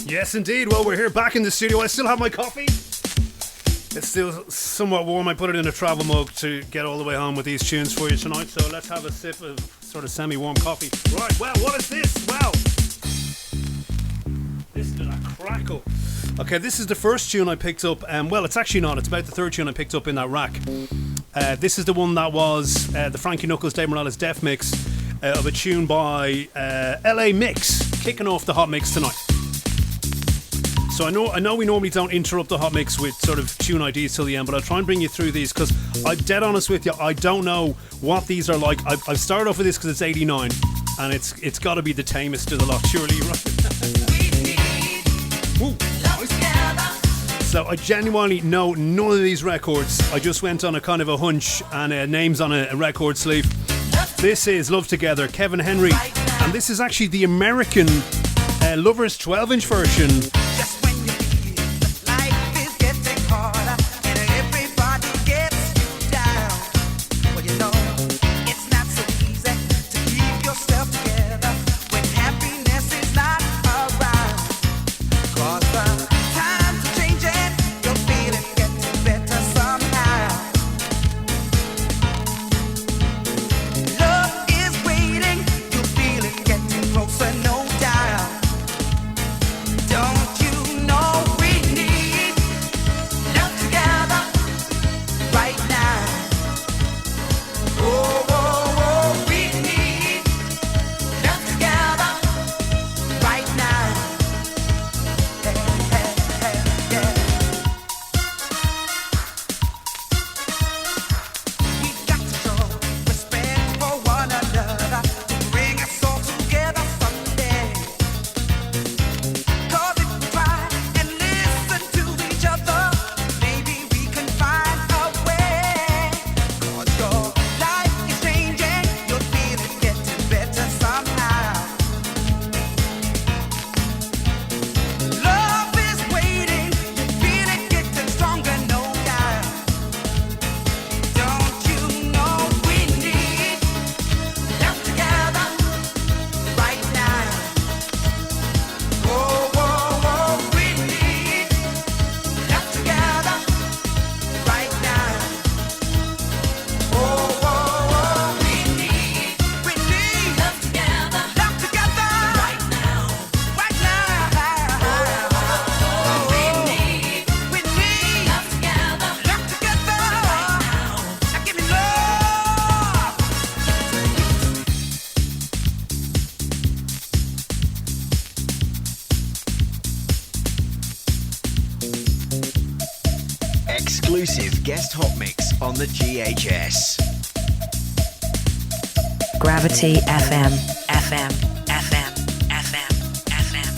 [SPEAKER 6] Yes, indeed. Well, we're here back in the studio. I still have my coffee. It's still somewhat warm. I put it in a travel mug to get all the way home with these tunes for you tonight. So let's have a sip of sort of semi-warm coffee. Right, well, what is this? Well, this is a crackle. Okay, this is the first tune I picked up. Well, it's actually not. It's about the third tune I picked up in that rack. This is the one that was the Frankie Knuckles, Dave Morales Def mix of a tune by LA Mix, kicking off the hot mix tonight. So I know we normally don't interrupt the hot mix with sort of tune IDs till the end, but I'll try and bring you through these, because I'm dead honest with you, I don't know what these are like. I've started off with this because it's 89, and it's got to be the tamest of the lot, surely, right? Ooh, nice. So I genuinely know none of these records. I just went on a kind of a hunch, and names on a record sleeve. This is Love Together, Kevin Henry, and this is actually the American Lovers 12-inch version.
[SPEAKER 9] Cause the times are changing, you're feeling getting better.
[SPEAKER 12] exclusive guest hot mix on the GHS.
[SPEAKER 7] Gravity FM, FM, FM, FM, FM,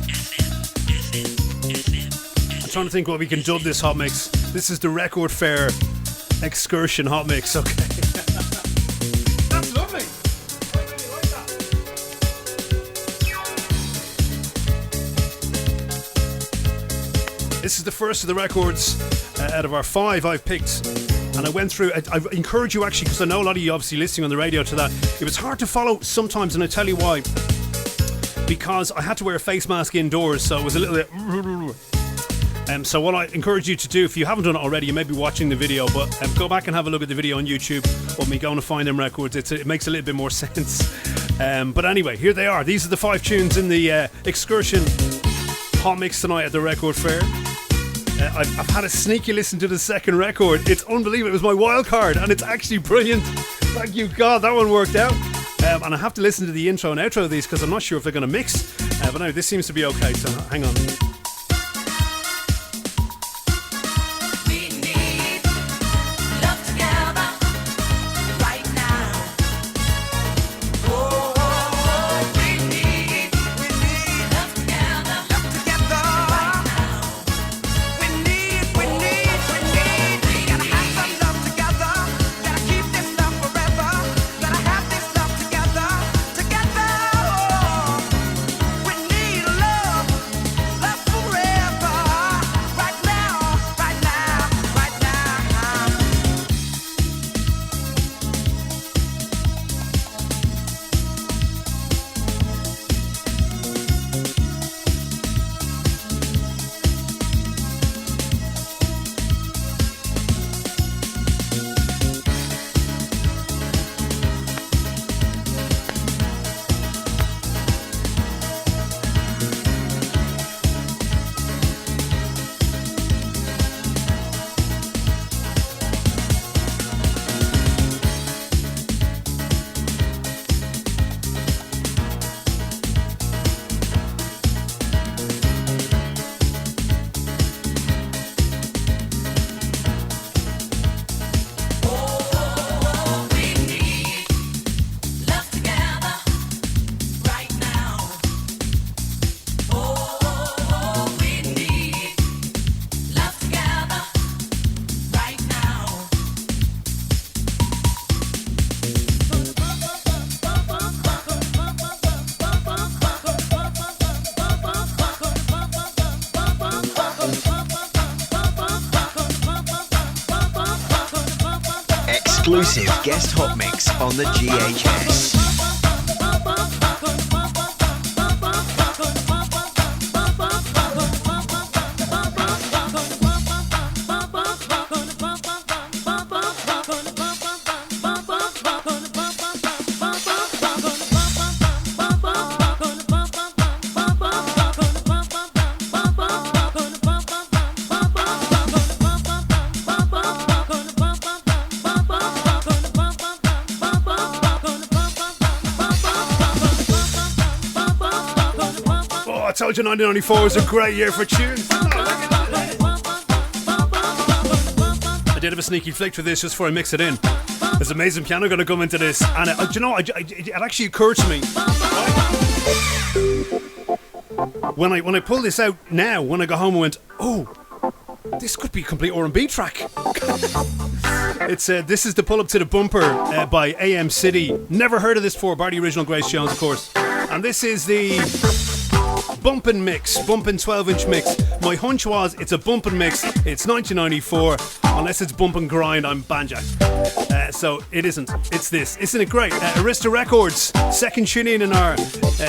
[SPEAKER 7] FM, FM.
[SPEAKER 6] I'm trying to think what we can dub this hot mix. This is the Record Fair excursion hot mix, okay. That's lovely. I really like that. This is the first of the records out of our 5 I've picked. And I went through, I encourage you actually, because I know a lot of you obviously listening on the radio to that, it was hard to follow sometimes, and I tell you why. Because I had to wear a face mask indoors, so it was a little bit... So what I encourage you to do, if you haven't done it already, you may be watching the video, but go back and have a look at the video on YouTube of me going to find them records. It makes a little bit more sense. But anyway, here they are. These are the 5 tunes in the excursion hot mix tonight at the Record Fair. I've had a sneaky listen to the second record. It's unbelievable. It was my wild card, and it's actually brilliant. Thank you, God, that one worked out. And I have to listen to the intro and outro of these because I'm not sure if they're going to mix. But no, this seems to be okay, so hang on.
[SPEAKER 12] Exclusive guest hot mix on the GHS.
[SPEAKER 6] I told you 1994 was a great year for tunes. I did have a sneaky flick for this just before I mix it in. There's amazing piano going to come into this, and it actually occurred to me when I pull this out now. When I go home, I went, "Oh, this could be a complete R&B track." This is the pull up to the bumper by AM City. Never heard of this before. Bar the original Grace Jones, of course. And this is the bumpin' mix, bumpin' 12-inch mix. My hunch was it's a bumpin' mix. It's 1994. Unless it's bump and grind, I'm banjacked. So it isn't. It's this. Isn't it great? Arista Records, second tune in our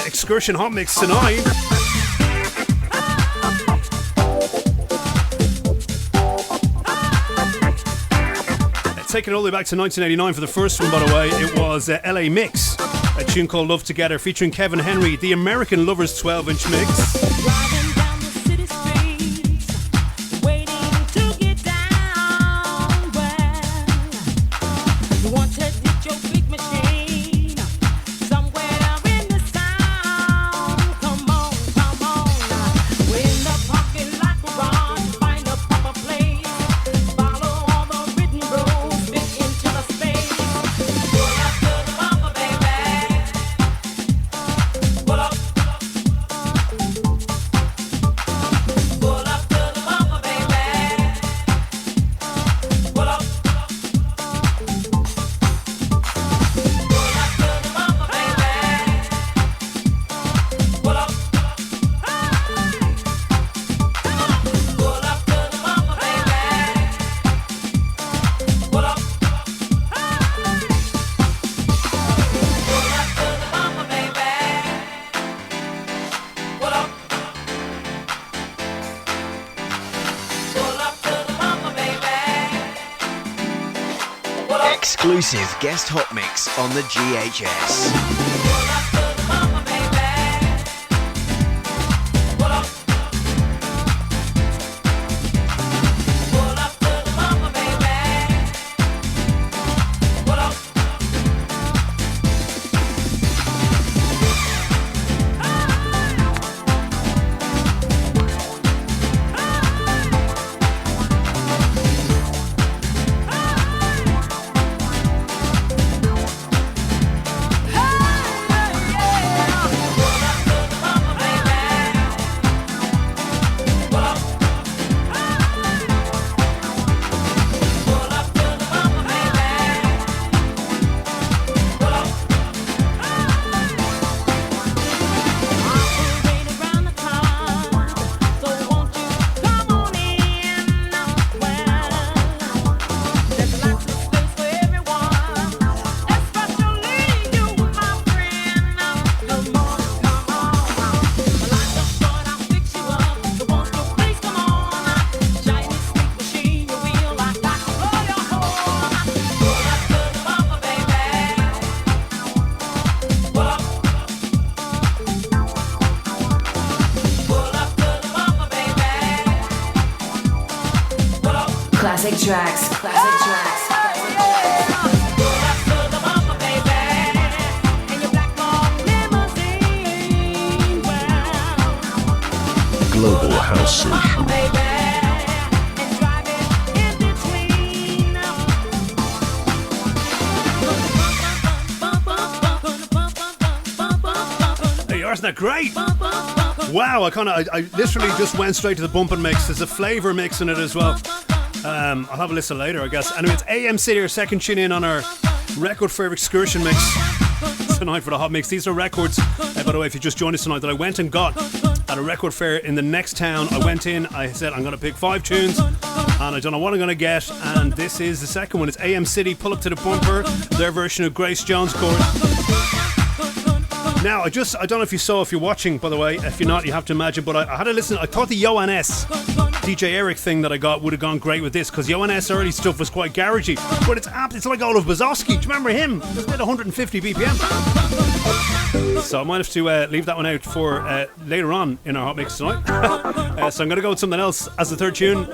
[SPEAKER 6] excursion hot mix tonight. Taking it all the way back to 1989 for the first one, by the way. It was LA Mix, a tune called Love Together featuring Kevin Henry, the American Lovers 12-inch mix.
[SPEAKER 12] Exclusive guest hot mix on the GHS.
[SPEAKER 7] Classic tracks, classic tracks.
[SPEAKER 5] Global House Session.
[SPEAKER 6] Hey, isn't that great? Wow, I literally just went straight to the bumping mix. There's a flavour mix in it as well. I'll have a listen later, I guess. Anyway, it's AM City, our second tune in on our Record Fair excursion mix tonight for the hot mix. These are records, by the way, if you just joined us tonight, that I went and got at a record fair in the next town. I went in, I said I'm going to pick 5 tunes, and I don't know what I'm going to get, and this is the second one. It's AM City, Pull Up to the Bumper, their version of Grace Jones' chorus. Now, I don't know if you saw, if you're watching, by the way. If you're not, you have to imagine, but I had to listen. I thought the Johannes DJ Eric thing that I got would have gone great with this, because Johannes early stuff was quite garagey, but it's like Olaf Bazowski. Do you remember him? It was about 150 BPM. So I might have to leave that one out for later on in our hot mix tonight. So I'm going to go with something else as the third tune.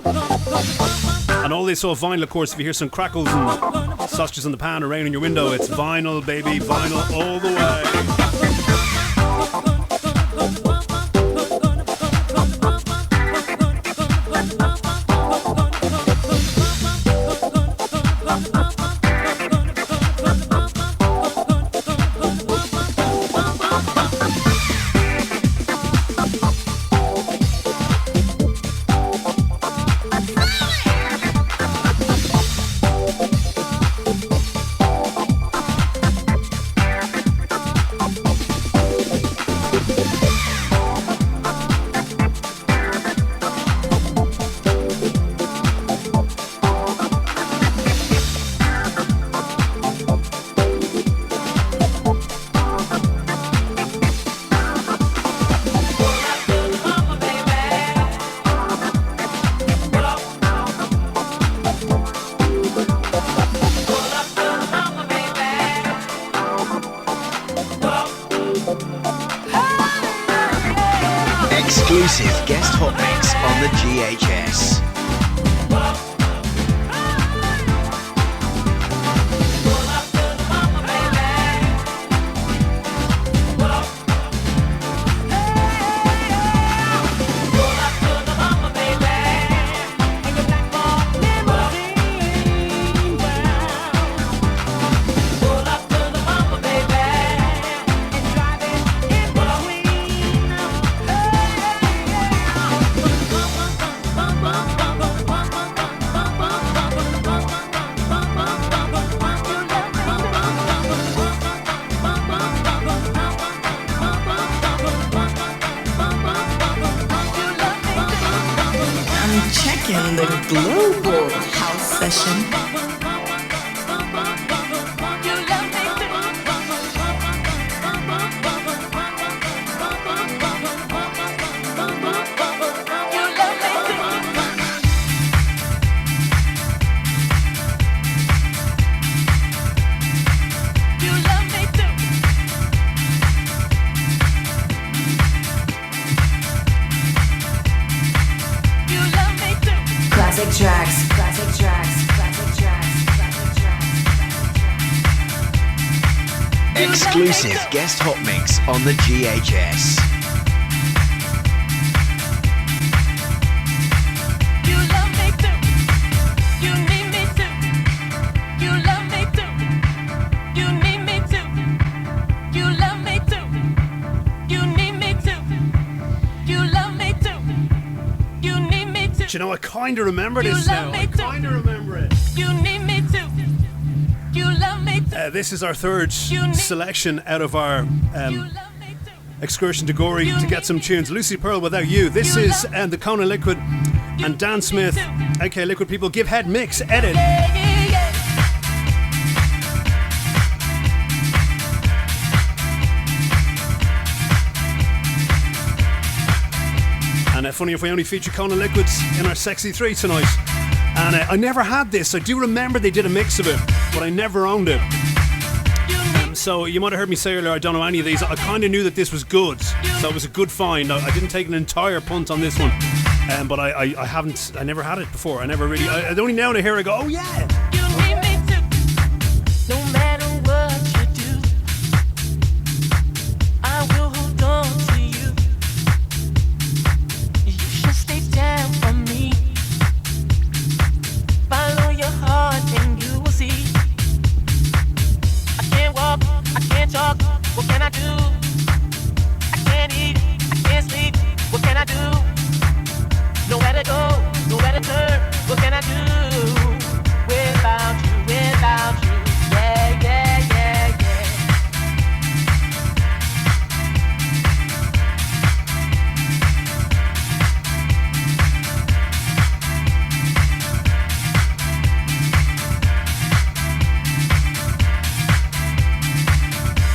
[SPEAKER 6] And all this vinyl, of course, if you hear some crackles and sausages in the pan or rain in your window, it's vinyl, baby, vinyl all the way.
[SPEAKER 12] Exclusive guest hot mix on the GHS.
[SPEAKER 10] Checking the global house session.
[SPEAKER 12] Exclusive guest hot mix on the GHS.
[SPEAKER 6] You know, I kind of remember this now. I kind of remember it.
[SPEAKER 9] You need me to. You love me to.
[SPEAKER 6] This is our third selection out of our excursion to Gory to get some tunes. Lucy Pearl, Without You. This is the Kona Liquid and Dan Smith, aka Liquid People. Give Head Mix Edit. And funny if we only feature Kona Liquids in our Sexy 3 tonight. And I never had this. I do remember they did a mix of it, but I never owned it. So you might have heard me say earlier, I don't know any of these. I kind of knew that this was good, so it was a good find. I didn't take an entire punt on this one, but I never had it before. I never really. I only now and I hear I go, oh yeah.
[SPEAKER 9] No matter what you do, I will hold on to you. You should stay down for me. Follow your heart and you will see. I can't walk, I can't talk, what can I do? I can't eat, I can't sleep, what can I do? Nowhere to go, nowhere to turn, what can I do? Without you, yeah, yeah, yeah, yeah.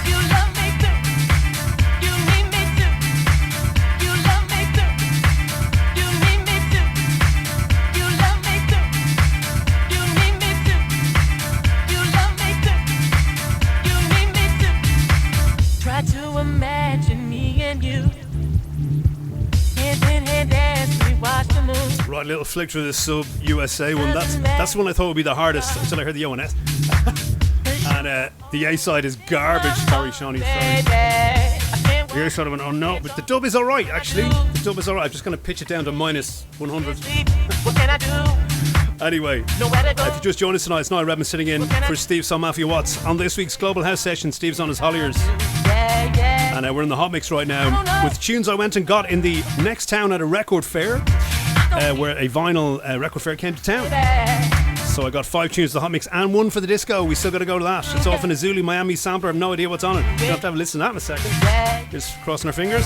[SPEAKER 9] You love me too, you need me too. You love me too, you need me too. You love me too, you need me too. You love me too, you need me too. Try to imagine me and you, hand in hand as we watch the moon.
[SPEAKER 6] Right, little flick through the Sub USA one. That's the one I thought would be the hardest until I heard the ONS. And the A side is garbage. Sorry, Shawnee. Sorry. The A side I went, oh no, but the dub is alright actually. The dub is alright. I'm just going to pitch it down to minus 100.
[SPEAKER 9] What can I do?
[SPEAKER 6] Anyway, if you just joined us tonight, it's Niall Redmond sitting in for Steve Son Mafia Watts. On this week's Global House Session, Steve's on his Holliers. And we're in the hot mix right now with tunes I went and got in the next town at a record fair, where a vinyl record fair came to town. So I got 5 tunes to the hot mix and 1 for the disco. We still got to go to that. It's off in a Zulu Miami sampler. I have no idea what's on it. We'll have to have a listen to that in a second. Just crossing our fingers.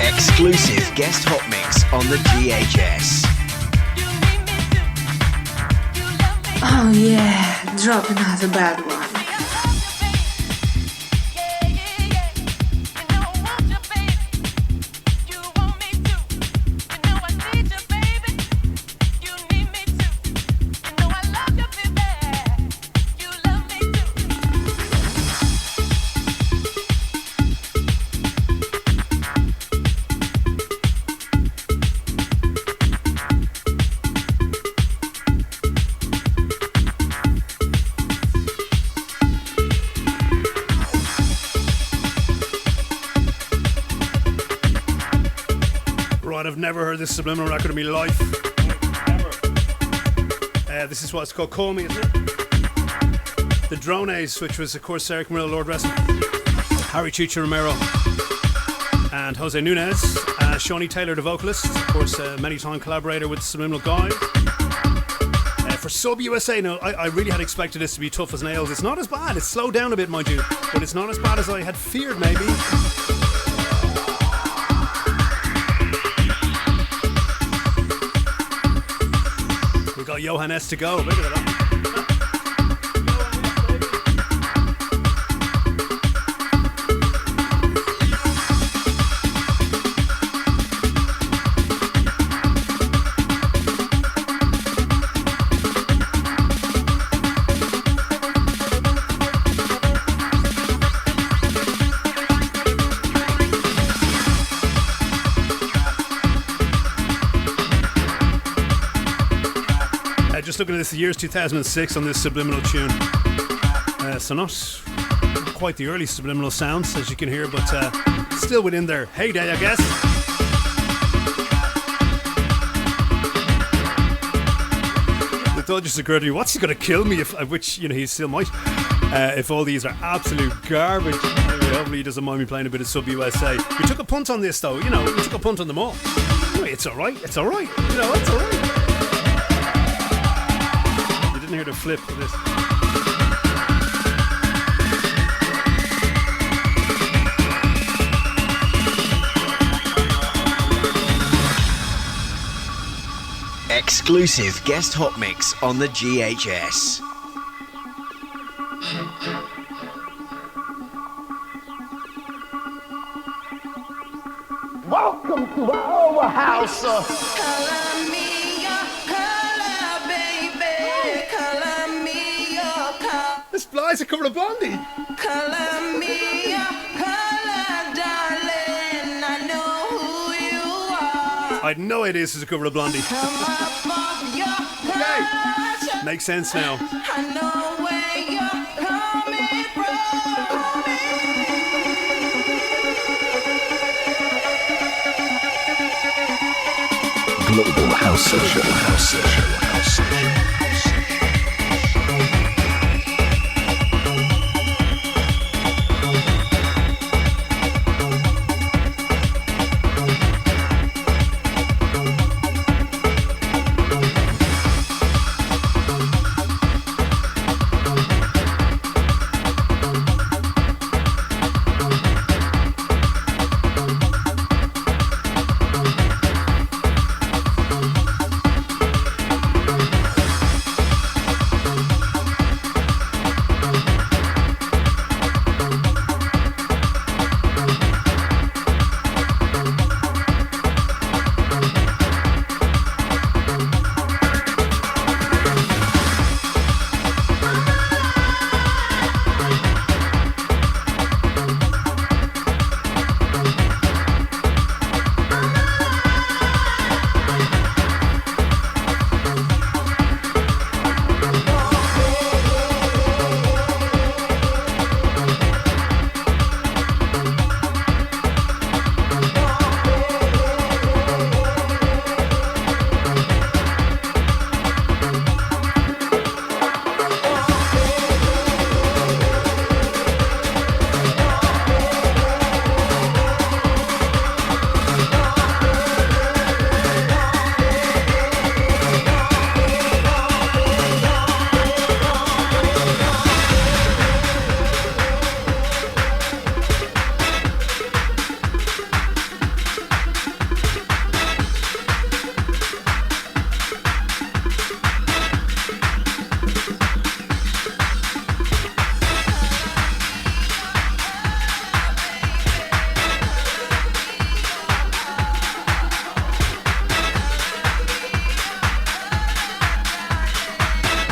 [SPEAKER 12] Exclusive guest hot mix on the GHS.
[SPEAKER 10] Oh yeah, drop another bad one.
[SPEAKER 6] I've never heard this subliminal record in my life. Never. This is what it's called, Call Me, isn't it? The Drones, which was, of course, Eric Murillo, Lord Wrestling, Harry Chucha Romero, and Jose Nunez. Shawnee Taylor, the vocalist, of course, many-time collaborator with Subliminal Guy. For Sub USA, no, I really had expected this to be tough as nails. It's not as bad. It's slowed down a bit, mind you, but it's not as bad as I had feared, maybe. Got Johan S to go. Look at that. Just looking at this, the year's 2006 on this subliminal tune. So not quite the early subliminal sounds, as you can hear, but still within their heyday, I guess. The thought just occurred to me, what's he going to kill me, which, he still might, if all these are absolute garbage. Anyway, hopefully he doesn't mind me playing a bit of Sub USA. We took a punt on this, though, we took a punt on them all. Anyway, it's alright, it's alright, it's alright. You didn't hear the flip of this.
[SPEAKER 12] Exclusive guest hot mix on the GHS.
[SPEAKER 11] Welcome to our house.
[SPEAKER 9] Color me your color, baby. Color me your color.
[SPEAKER 6] This flies a cover of Blondie.
[SPEAKER 9] Color me your color, darling. I know who you are.
[SPEAKER 6] I had no idea this is a cover of Blondie.
[SPEAKER 9] Come up off your couch.
[SPEAKER 6] Makes sense now.
[SPEAKER 9] I know where you're coming from.
[SPEAKER 5] Global House Session. House Session. House Session.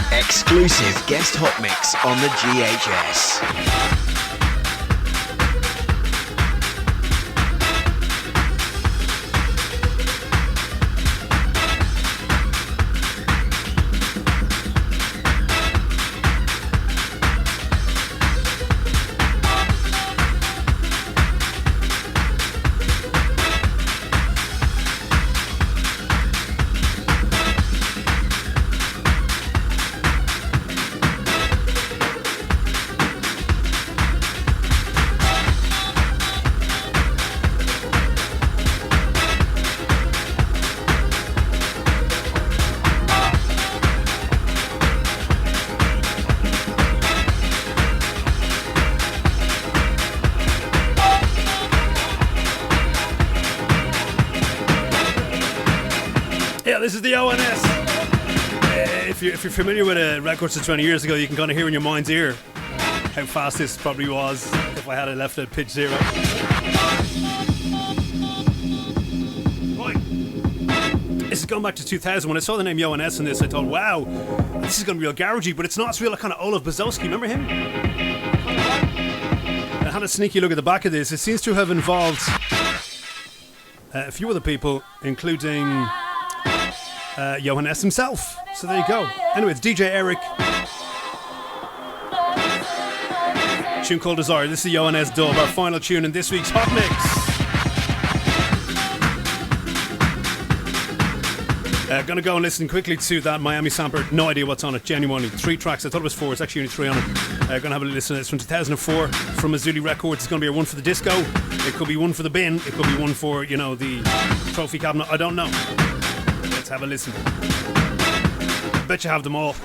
[SPEAKER 12] Exclusive guest hot mix on the GHS.
[SPEAKER 6] This is the ONS. If you're familiar with records of 20 years ago, you can kind of hear in your mind's ear how fast this probably was if I had it left at pitch zero. Right. This is going back to 2000. When I saw the name ONS in this, I thought, wow, this is going to be real garagey, but it's not. It's real kind of Olaf Bazowski. Remember him? I had a sneaky look at the back of this. It seems to have involved a few other people, including Johan S himself. So there you go. Anyway, it's DJ Eric. Tune called Desire. This is the Johan S dub, our final tune in this week's Hot Mix. Gonna go and listen quickly to that Miami sampler. No idea what's on it, genuinely. 3 tracks, I thought it was 4, it's actually only 3 on it. Gonna have a listen to this from 2004 from Azuli Records. It's gonna be a one for the disco, it could be one for the bin, it could be one for, you know, the trophy cabinet, I don't know. Let's have a listen. Bet you have them all.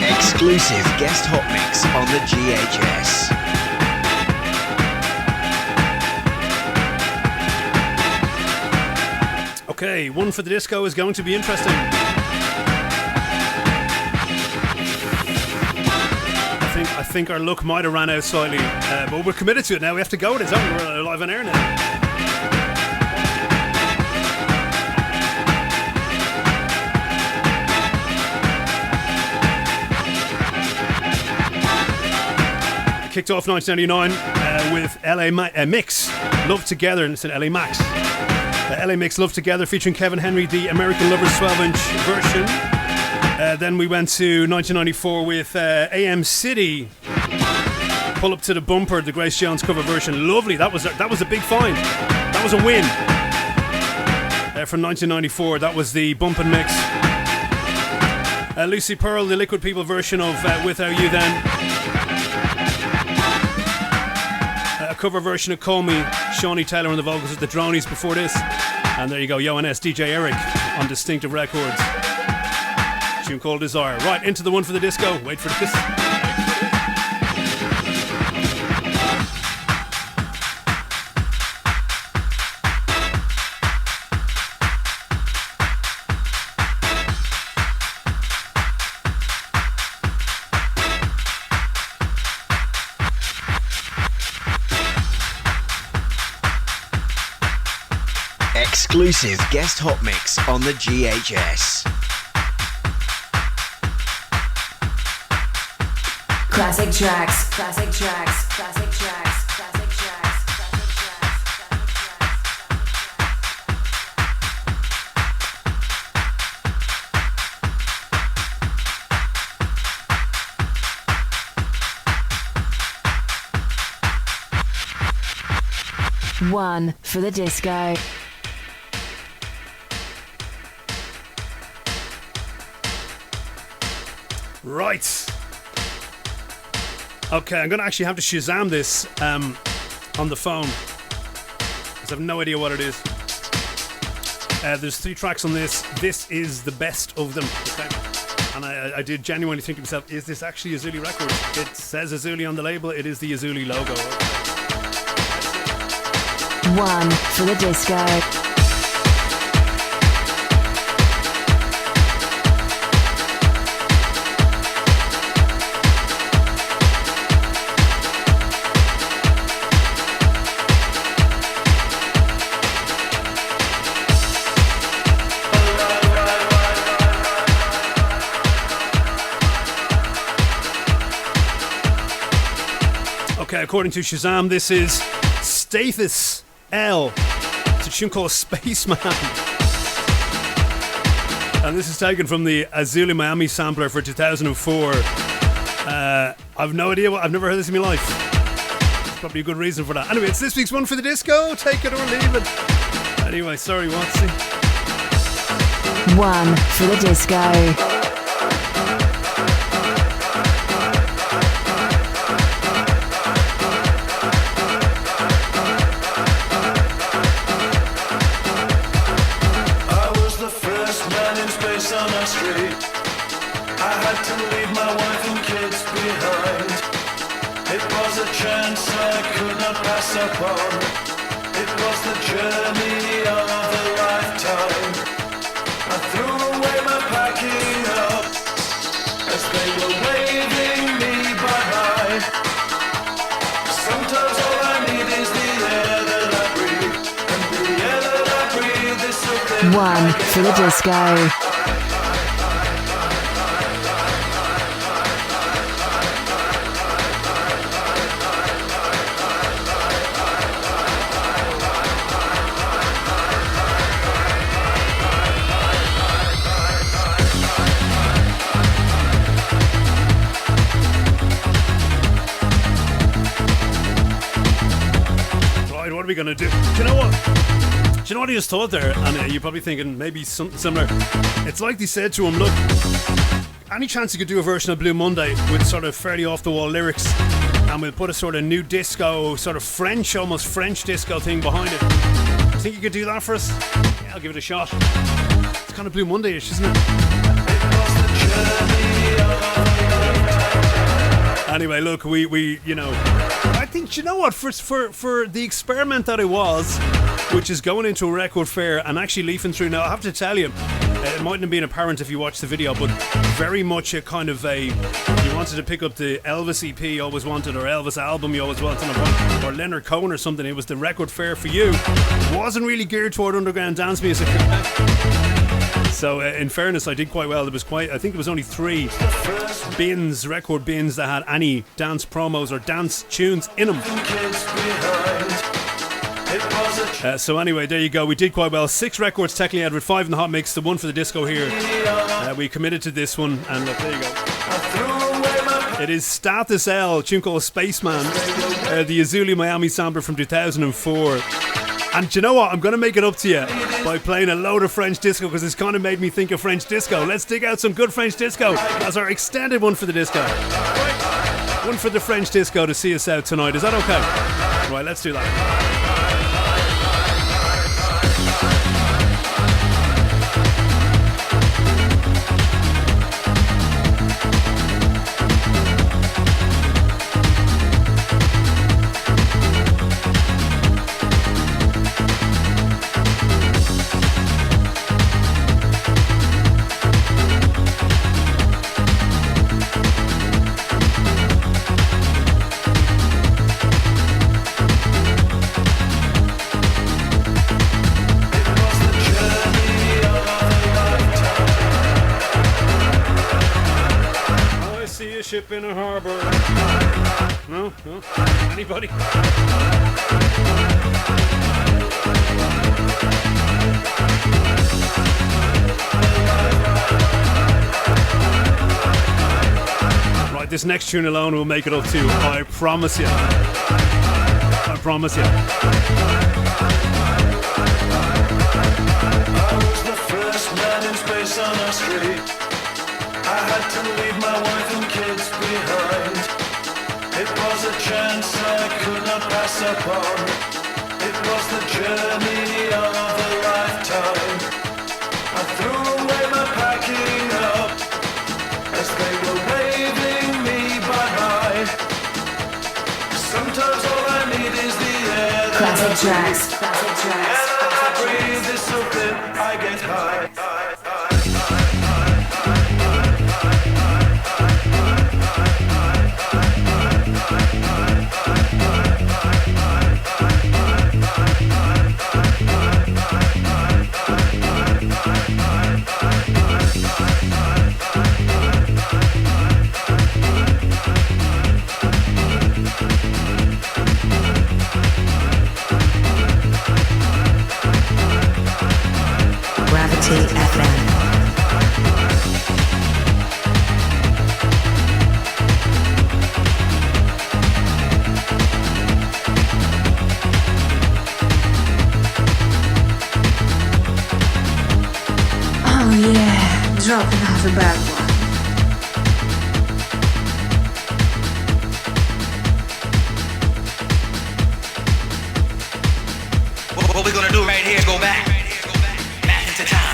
[SPEAKER 12] Exclusive guest hot mix on the GHS.
[SPEAKER 6] Okay, one for the disco is going to be interesting. I think our luck might have ran out slightly, but we're committed to it now. We have to go with it, aren't we? We're live on air now. Kicked off 1999 with LA Mix, Love Together, and it said LA Max. LA Mix, Love Together, featuring Kevin Henry, the American Lovers 12-inch version. Then we went to 1994 with AM City, Pull Up to the Bumper, the Grace Jones cover version. Lovely, that was a big find. That was a win. From 1994, that was the bump and mix. Lucy Pearl, the Liquid People version of Without You Then. A cover version of Call Me, Shawnee Taylor on the vocals with the Dronies before this. And there you go, Johan S, DJ Eric on Distinctive Records. Tune called Desire. Right, into the one for the disco. Wait for this.
[SPEAKER 12] Exclusive guest hot mix on the GHS.
[SPEAKER 7] Classic tracks, classic tracks, classic tracks, classic tracks,
[SPEAKER 15] One for the disco.
[SPEAKER 6] Right. Okay, I'm going to actually have to Shazam this on the phone, because I have no idea what it is. There's 3 tracks on this. This is the best of them. Okay? And I did genuinely think to myself, is this actually Azuli Records? It says Azuli on the label. It is the Azuli logo.
[SPEAKER 15] One for the disco.
[SPEAKER 6] Okay, according to Shazam, this is Stathis L. It's a tune called Spaceman. And this is taken from the Azuli Miami sampler for 2004. I've no idea I've never heard this in my life. There's probably a good reason for that. Anyway, it's this week's one for the disco. Take it or leave it. Anyway, sorry, Watsy.
[SPEAKER 15] One for the disco.
[SPEAKER 16] On our street, I had to leave my wife and kids behind. It was a chance I could not pass up on. It was the journey of a lifetime. I threw away my packing up as they were waving me bye-bye. Sometimes all I need is the air that I breathe, and the air that I breathe is something.
[SPEAKER 15] One for the disco.
[SPEAKER 6] What are we gonna do? Do you know what? Do you know what he just thought there? And you're probably thinking maybe something similar. It's like they said to him, look, any chance you could do a version of Blue Monday with sort of fairly off the wall lyrics, and we'll put a sort of new disco, sort of French, almost French disco thing behind it. Think you could do that for us? Yeah, I'll give it a shot. It's kind of Blue Monday-ish, isn't it? Anyway, look, we you know, I think, you know what, for the experiment that it was, which is going into a record fair and actually leafing through now, I have to tell you, it mightn't have been apparent if you watched the video, but very much a kind of a, you wanted to pick up the Elvis EP you always wanted, or Elvis album you always wanted, or Leonard Cohen or something. It was the record fair for you. It wasn't really geared toward underground dance music. So in fairness, I did quite well. There was I think there was only 3 bins, record bins, that had any dance promos or dance tunes in them. So anyway, there you go. We did quite well. 6 records technically out with 5 in the hot mix. The one for the disco here. We committed to this one, and there you go. It is Status L, tune called Spaceman, the Azuli Miami sampler from 2004. And do you know what? I'm going to make it up to you by playing a load of French disco, because it's kind of made me think of French disco. Let's dig out some good French disco as our extended one for the disco. One for the French disco to see us out tonight. Is that okay? Right, let's do that. Ship in a harbor. No? Anybody? Right, this next tune alone will make it up too. I promise you. I promise you.
[SPEAKER 16] I was the first man in space on our street. I had to leave my wife and kids behind. It was a chance I could not pass up on. It was the journey of a lifetime. I threw away my packing up as they were waving me bye-bye. Sometimes all I need is the air that
[SPEAKER 15] Classic
[SPEAKER 16] I
[SPEAKER 15] tracks.
[SPEAKER 16] breathe.
[SPEAKER 15] Classic tracks.
[SPEAKER 16] And I breathe is something I get high.
[SPEAKER 10] Dropping out a bad one.
[SPEAKER 3] What we're gonna do right here is go back into time.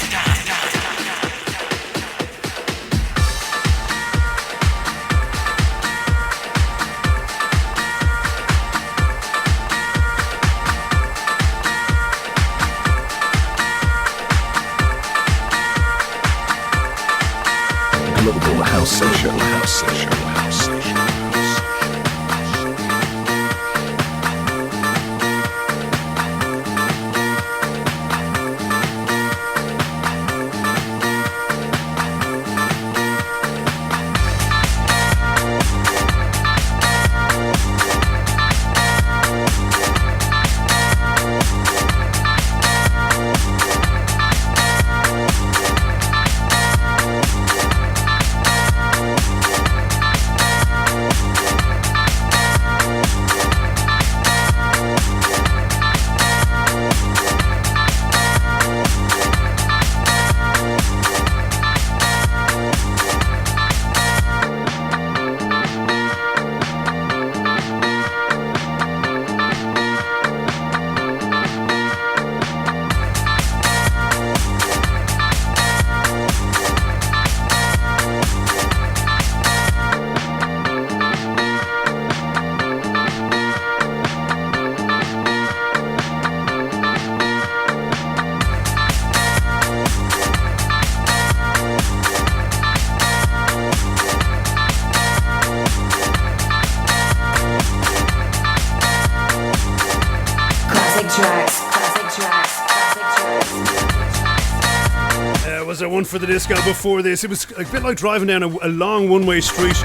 [SPEAKER 6] was our one for the disco before this. It was a bit like driving down a long one-way street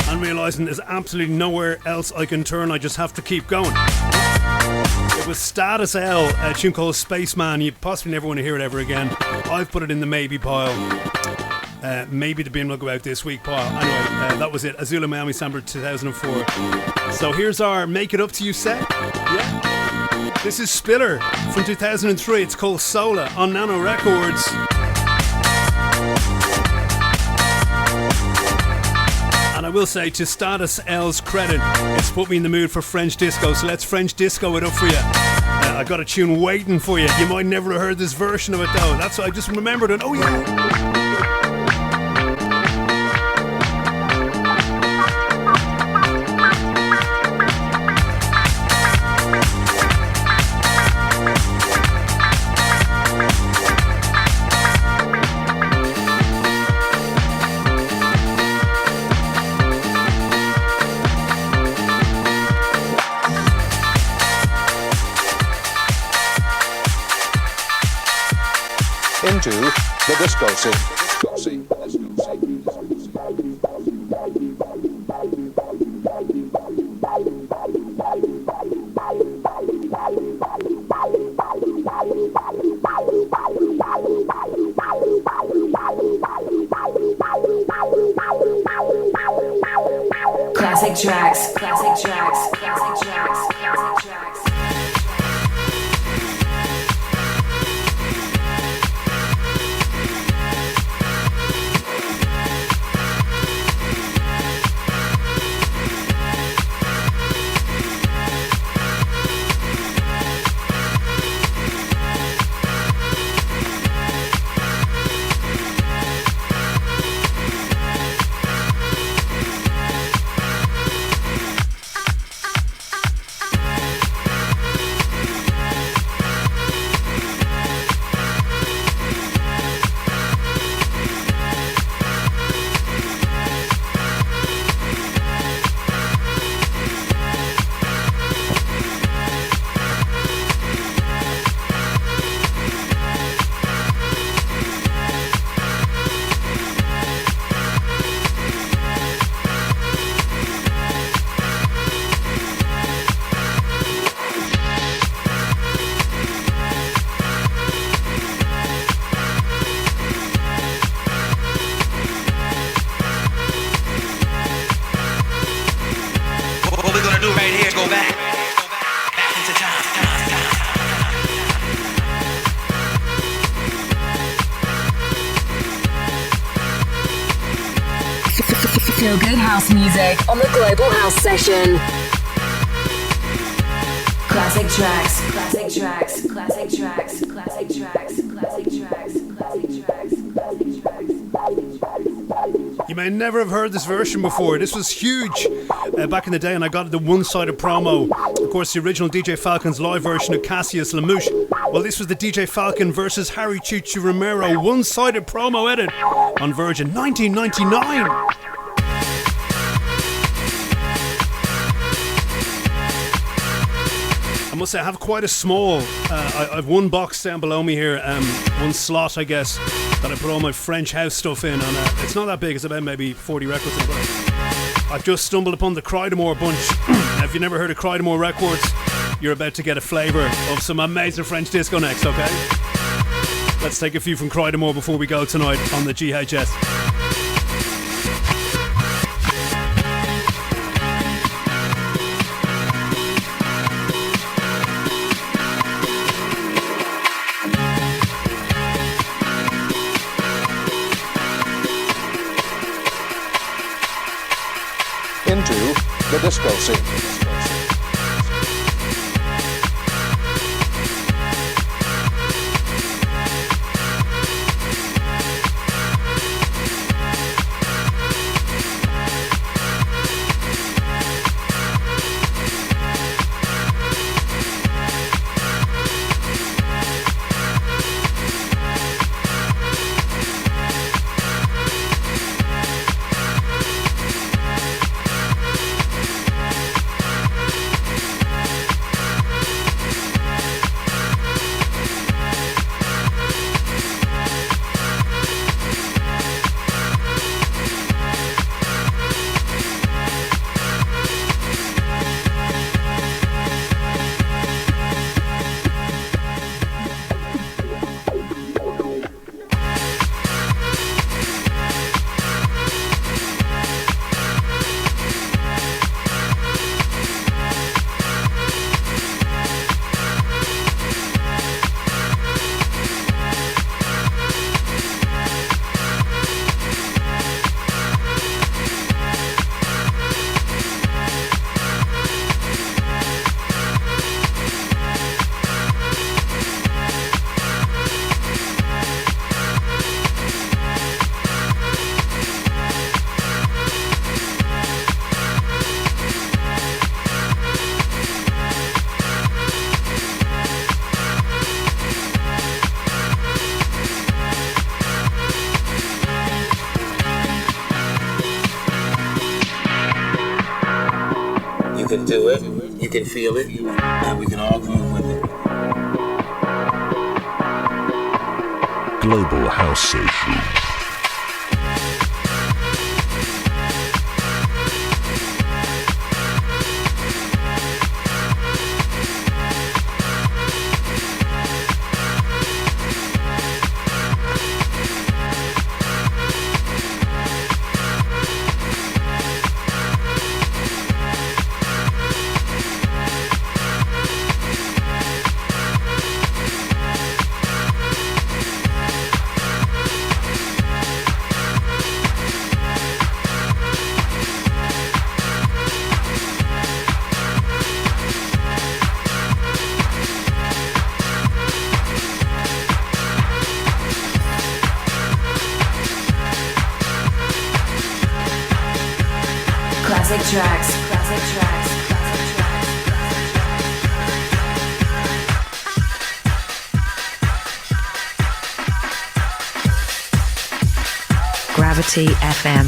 [SPEAKER 6] and realising there's absolutely nowhere else I can turn. I just have to keep going. It was Status L, a tune called Spaceman. You possibly never want to hear it ever again. I've put it in the maybe pile. Maybe the bin will go out this week pile. Anyway, that was it. Azula Miami Sampler 2004. So here's our Make It Up To You set. Yeah. This is Spiller from 2003. It's called Sola on Nano Records. And I will say, to Status L's credit, it's put me in the mood for French disco, so let's French disco it up for you. I got a tune waiting for you. You might never have heard this version of it though. That's what I just remembered it. Oh yeah.
[SPEAKER 17] Into the disco scene.
[SPEAKER 7] Classic tracks, classic tracks, classic tracks, classic tracks. Feel good house music on the Global House Session. Classic tracks, classic tracks, classic tracks, classic tracks, classic tracks, classic tracks, classic tracks.
[SPEAKER 6] You may never have heard this version before. This was huge back in the day, and I got the one-sided promo. Of course, the original DJ Falcon's live version of Cassius Lamouche. Well, this was the DJ Falcon versus Harry Chuchu Romero one-sided promo edit on Virgin 1999. I must say I have quite a small, I've one box down below me here, one slot I guess, that I put all my French house stuff in, and it's not that big, it's about maybe 40 records. I've just stumbled upon the Crydamore bunch. Now, if you've never heard of Crydamore Records, you're about to get a flavour of some amazing French disco next, okay? Let's take a few from Crydamore before we go tonight on the GHS.
[SPEAKER 17] Into the disco scene.
[SPEAKER 18] can do it, you can feel it, and we can all groove with it.
[SPEAKER 5] Global House Station.
[SPEAKER 7] Classic tracks, classic tracks, classic tracks.
[SPEAKER 15] Gravity FM.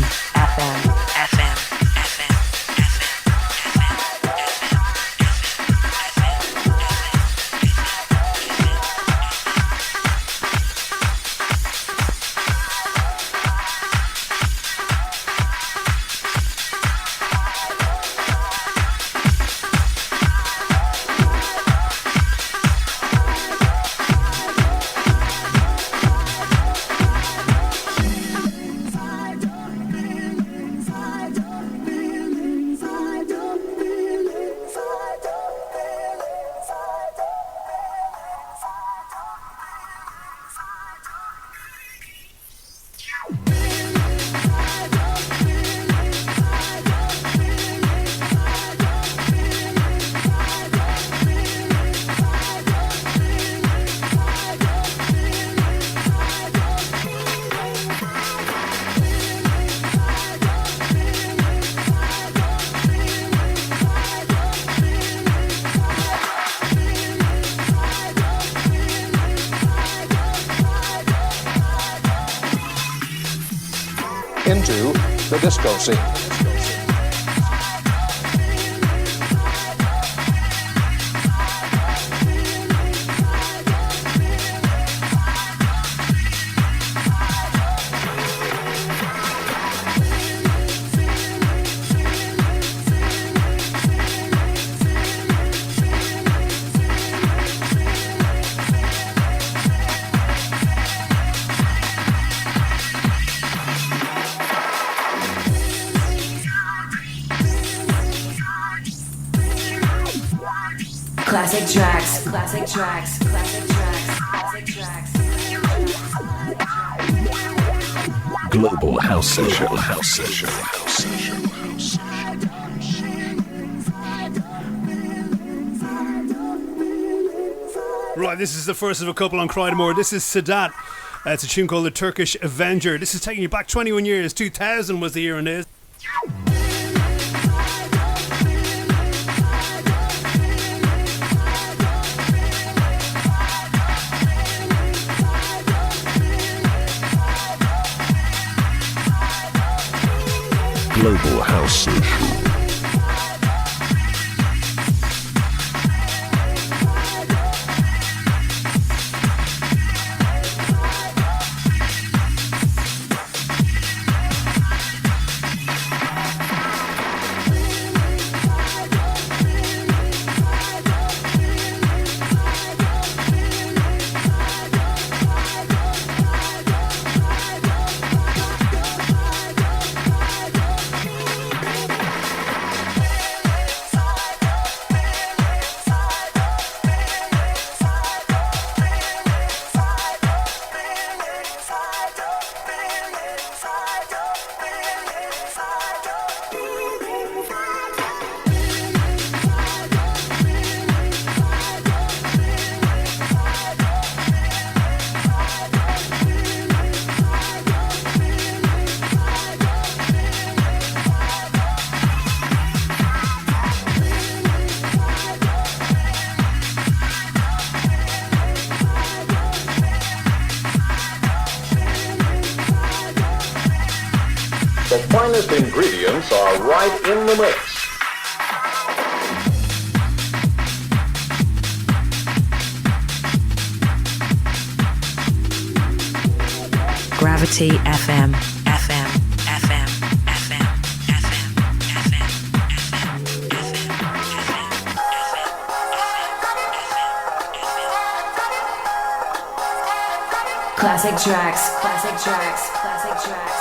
[SPEAKER 17] Into the disco scene.
[SPEAKER 7] Classic tracks, classic tracks, classic tracks, classic tracks.
[SPEAKER 5] Global House Session. House Session. House Session.
[SPEAKER 6] Right, this is the first of a couple on Cridemore. This is Sadat. It's a tune called The Turkish Avenger. This is taking you back 21 years. 2000 was the year in this.
[SPEAKER 5] Global House Session.
[SPEAKER 8] The finest ingredients are right in the mix.
[SPEAKER 7] Gravity FM.
[SPEAKER 19] Classic tracks, classic tracks, classic tracks.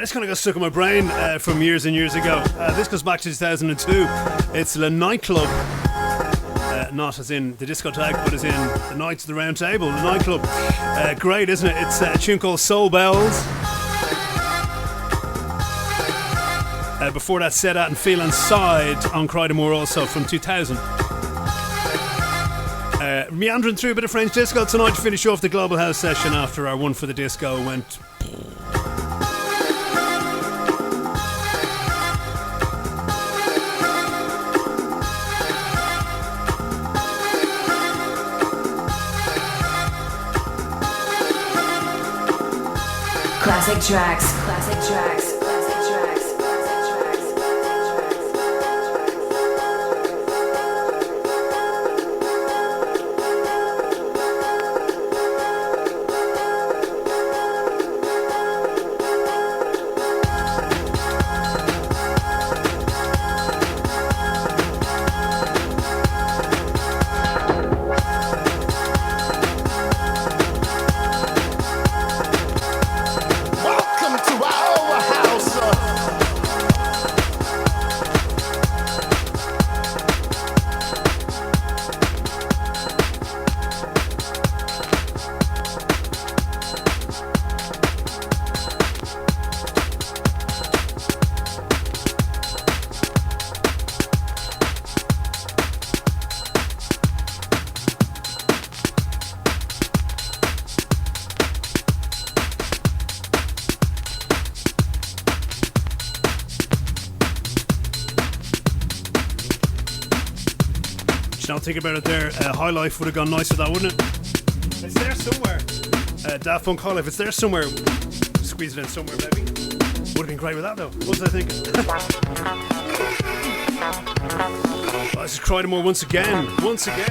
[SPEAKER 6] This kind of got stuck in my brain from years and years ago. This goes back to 2002. It's the nightclub, not as in the discotheque, but as in the Knights of the Round Table, the nightclub. Great, isn't it? It's a tune called Soul Bells. Before that, Set Out and Feel Inside on Cry the More, also from 2000. Meandering through a bit of French disco tonight to finish off the Global House session after our one for the disco went.
[SPEAKER 19] Classic tracks, classic tracks, classic tracks, classic tracks.
[SPEAKER 6] Now think about it there, High Life would have gone nice with that, wouldn't it? It's there somewhere. Daft Punk High Life, it's there somewhere. Squeeze it in somewhere, maybe. Would have been great with that, though. What was I thinking? Let's just cry more once again. Once again.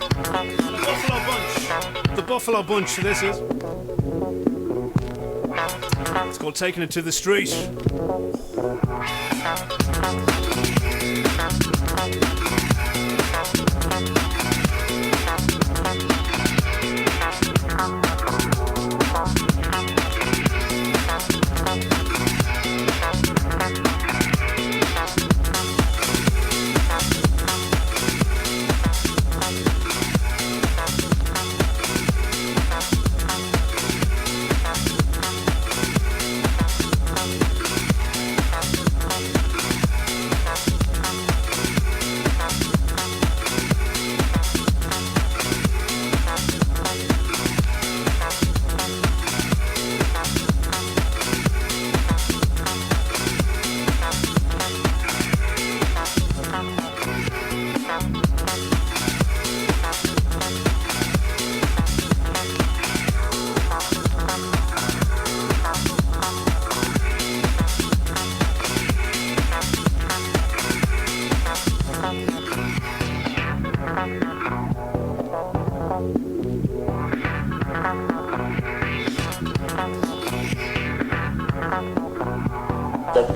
[SPEAKER 6] The Buffalo Bunch. The Buffalo Bunch, this is. It's called Taking It to the Street.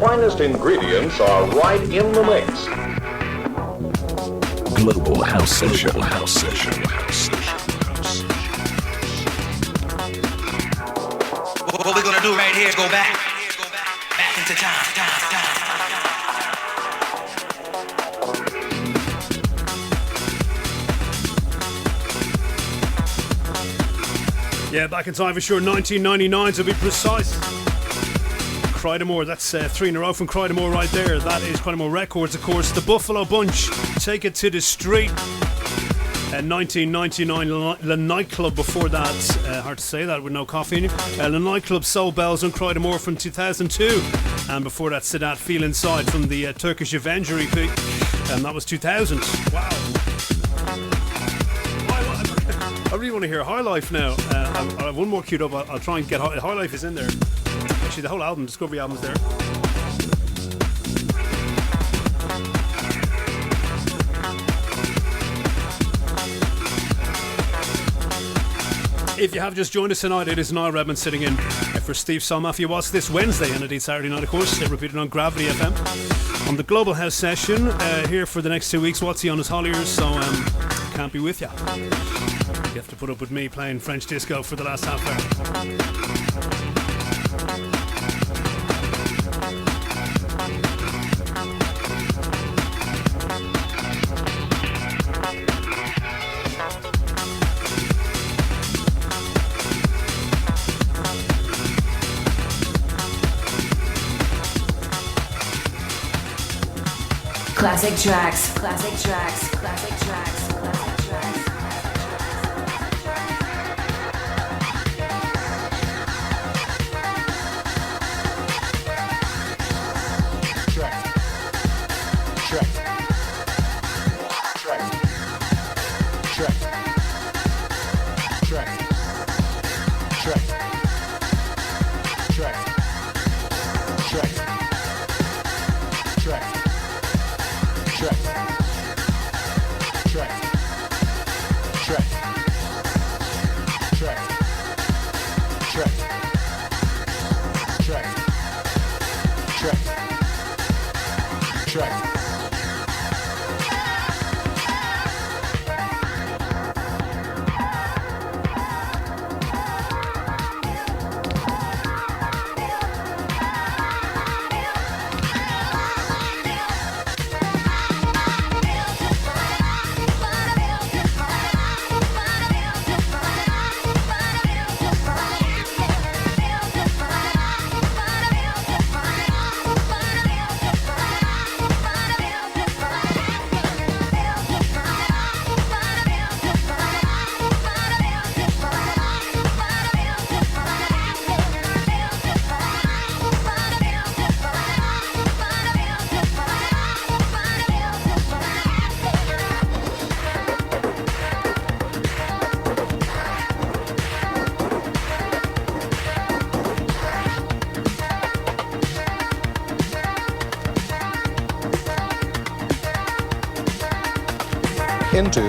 [SPEAKER 8] finest ingredients are right in the mix.
[SPEAKER 5] Global House Session. House Session. House Session.
[SPEAKER 3] What we're gonna do right here is go back into time.
[SPEAKER 6] Yeah, back in time for sure, 1999 to be precise. Cridamore, that's 3 in a row from Cridamore right there. That is Cridamore Records, of course. The Buffalo Bunch, Take It to the Street. 1999, the nightclub before that, hard to say that with no coffee in you. The nightclub Soul Bells on Cridamore from 2002. And before that, Sadat Feel Inside from the Turkish Avenger EP. And that was 2000. Wow. I really want to hear High Life now. I have one more queued up. I'll try and get High Life is in there. Actually, the whole album, Discovery album, is there. If you have just joined us tonight, it is Niall Redmond sitting in for Steve Mafia Watts this Wednesday and indeed Saturday night, of course. They're repeated on Gravity FM on the Global House Session here for the next 2 weeks. Watsy on his holidays, so can't be with you. You have to put up with me playing French disco for the last half hour.
[SPEAKER 7] Classic tracks, classic tracks, classic tracks, classic tracks.
[SPEAKER 17] Into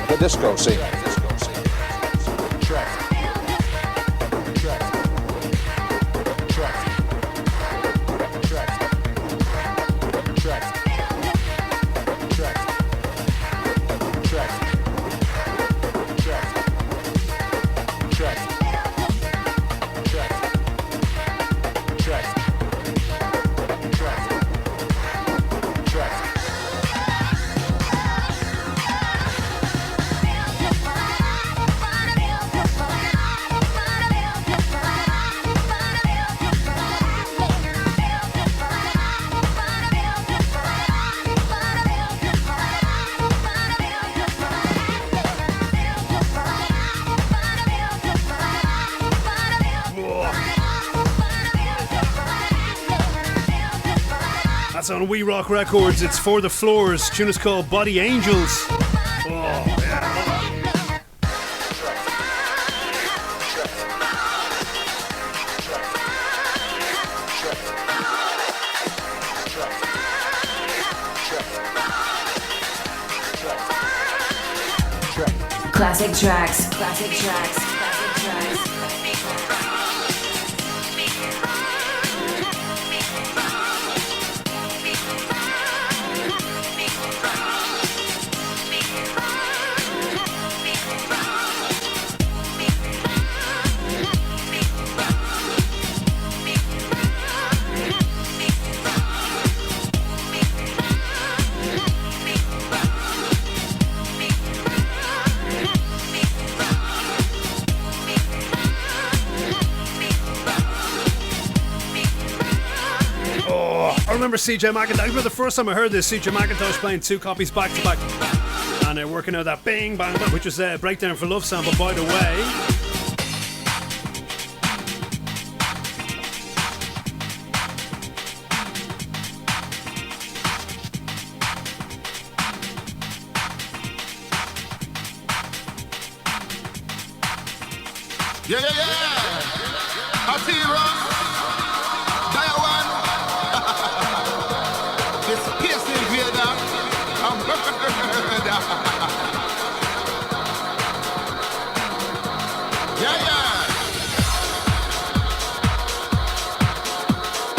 [SPEAKER 17] the disco scene.
[SPEAKER 6] On We Rock Records, it's For the Floors. Tune is called Body Angels. Oh, yeah.
[SPEAKER 7] Classic tracks, classic tracks, classic tracks.
[SPEAKER 6] remember CJ McIntosh. I remember the first time I heard this, CJ McIntosh playing two copies back to back. And they're working out that bing bang, which is a Breakdown for Love sample, by the way.
[SPEAKER 20] Yeah, yeah, yeah. Atira. Diawan. This piercing Vega. I'm yeah, yeah.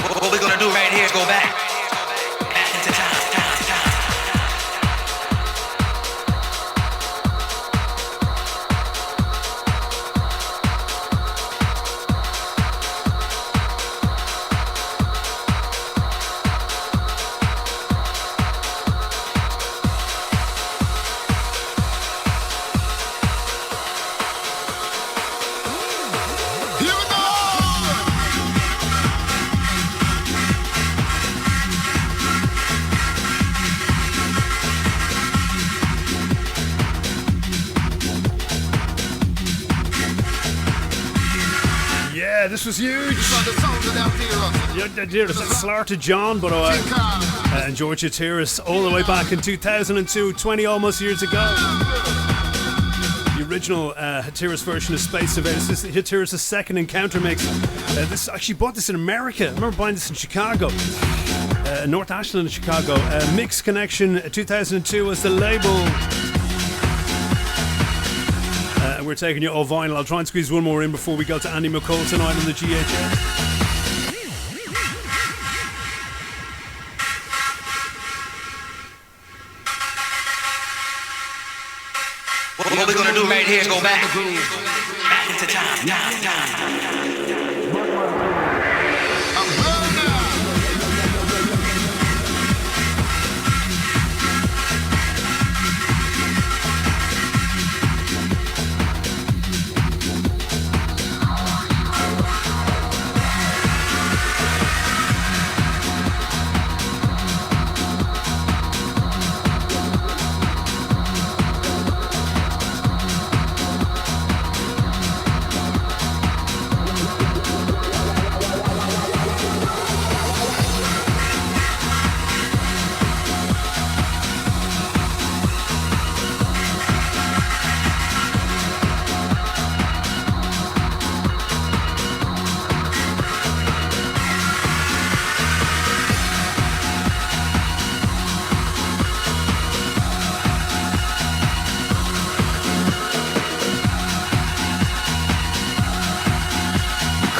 [SPEAKER 3] What we're gonna do right here is go back into time.
[SPEAKER 6] This was huge. Slaughter John, but and Georgia Tiras all the way back in 2002, 20 almost years ago. The original Hatiras version of Space Invaders. This is Hatiras' second encounter mix. This actually bought this in America. I remember buying this in Chicago, North Ashland in Chicago. Mix Connection 2002 was the label. We're taking you all vinyl. I'll try and squeeze one more in before we go to Andy McCall tonight on the GHS.
[SPEAKER 3] What we're gonna do right here is go back into time.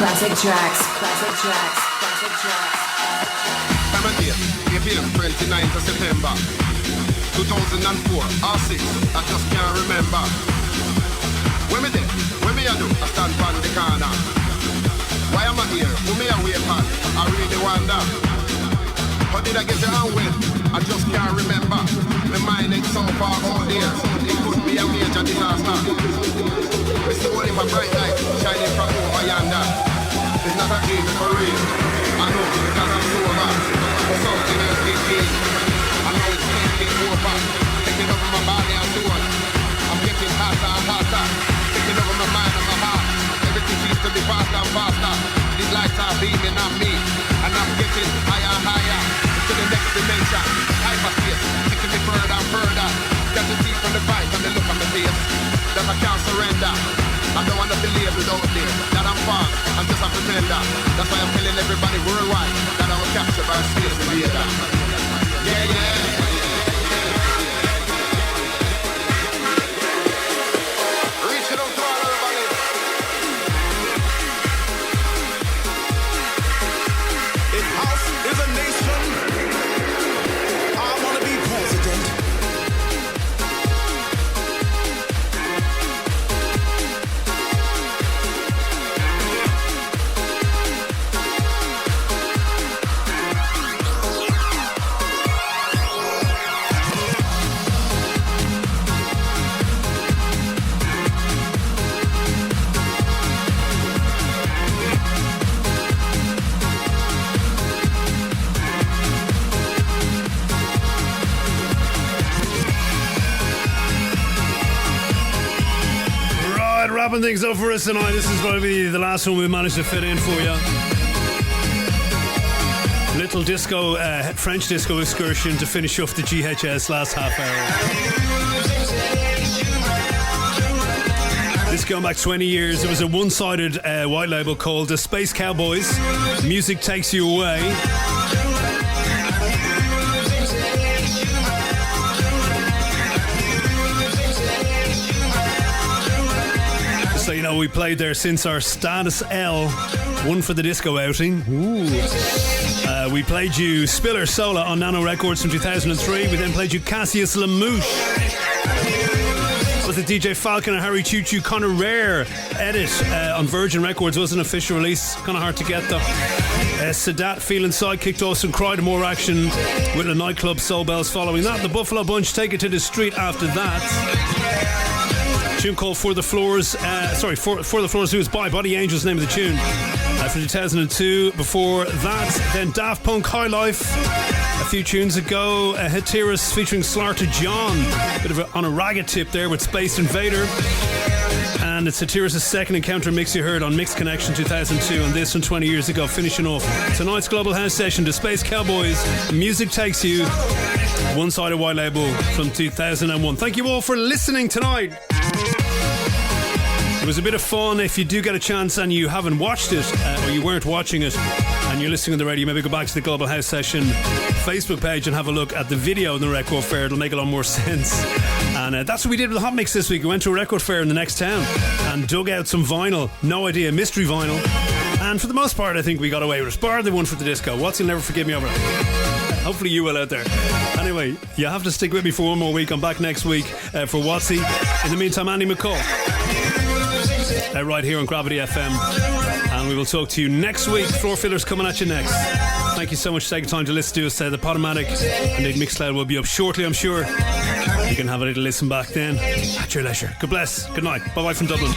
[SPEAKER 7] Classic tracks.
[SPEAKER 20] Time and date, April 29th of September 2004, R6, I just can't remember. When me there, when me a do, I stand on the corner. Why am I here? Who me a wait on? I really wonder. How did I get there and when? I just can't remember. My mind is so far out there. It could be a major disaster. It's the only for bright light shining from over yonder. It's not a dream for real. I know because I'm sober. But something else is in. I know it's taking over. Taking over my body and soul. I'm getting hotter and hotter. Taking over my mind and my heart. Everything seems to be faster and faster. These lights are beaming on me. And I'm getting higher and higher. To the next dimension. Hyperspace. Taking me further and further. Got to see from the vibe and the look on my face. That I can't surrender. I don't want to believe without there that I'm far, I'm just a pretender. That's why I'm telling everybody worldwide that I was captured by a space invader. Yeah, yeah. Reach it out to all everybody.
[SPEAKER 16] If house is a nation, I want to be president.
[SPEAKER 6] wrapping things up for us tonight. This is probably the last one we managed to fit in for you. Little disco, French disco excursion to finish off the GHS last half hour. This going back 20 years. It was a one-sided white label called The Space Cowboys. Music Takes You Away. So, you know, we played there since our Status L, one for the disco outing. Ooh. We played you Spiller Sola on Nano Records from 2003. We then played you Cassius Lamouche. Was the DJ Falcon and Harry Choo Choo Conor Rare edit on Virgin Records. Was an official release. Kind of hard to get though. Sadat Feeling Side kicked off some Cry to More action with a nightclub Soul Bells following that. The Buffalo Bunch Take It to the Street after that. Tune called For the Floors. For the Floors, who was by Body Angels, name of the tune. From 2002. Before that, then Daft Punk High Life. A few tunes ago, Hatiras featuring Slarta John. Bit of on a ragged tip there with Space Invader. And it's Hatiras' second encounter mix you heard on Mixed Connection 2002, and this from 20 years ago, finishing off tonight's Global House session. The Space Cowboys, Music Takes You, one-sided white label from 2001. Thank you all for listening tonight. It was a bit of fun. If you do get a chance and you haven't watched it, or you weren't watching it, and you're listening on the radio, maybe go back to the Global House Session Facebook page and have a look at the video in the record fair. It'll make a lot more sense. And that's what we did with the Hot Mix this week. We went to a record fair in the next town and dug out some vinyl. No idea, mystery vinyl. And for the most part, I think we got away with it. Bar the one for the disco. What's You'll Never Forgive Me Over. Hopefully you will out there. Anyway, you have to stick with me for one more week. I'm back next week for Watsy. In the meantime, Andy McCall. Right here on Gravity FM, and we will talk to you next week. Floor Fillers coming at you next. Thank you so much for taking time to listen to us. The Podomatic and the Mixcloud will be up shortly, I'm sure. You can have a little listen back then at your leisure. God bless. Good night. Bye bye from Dublin.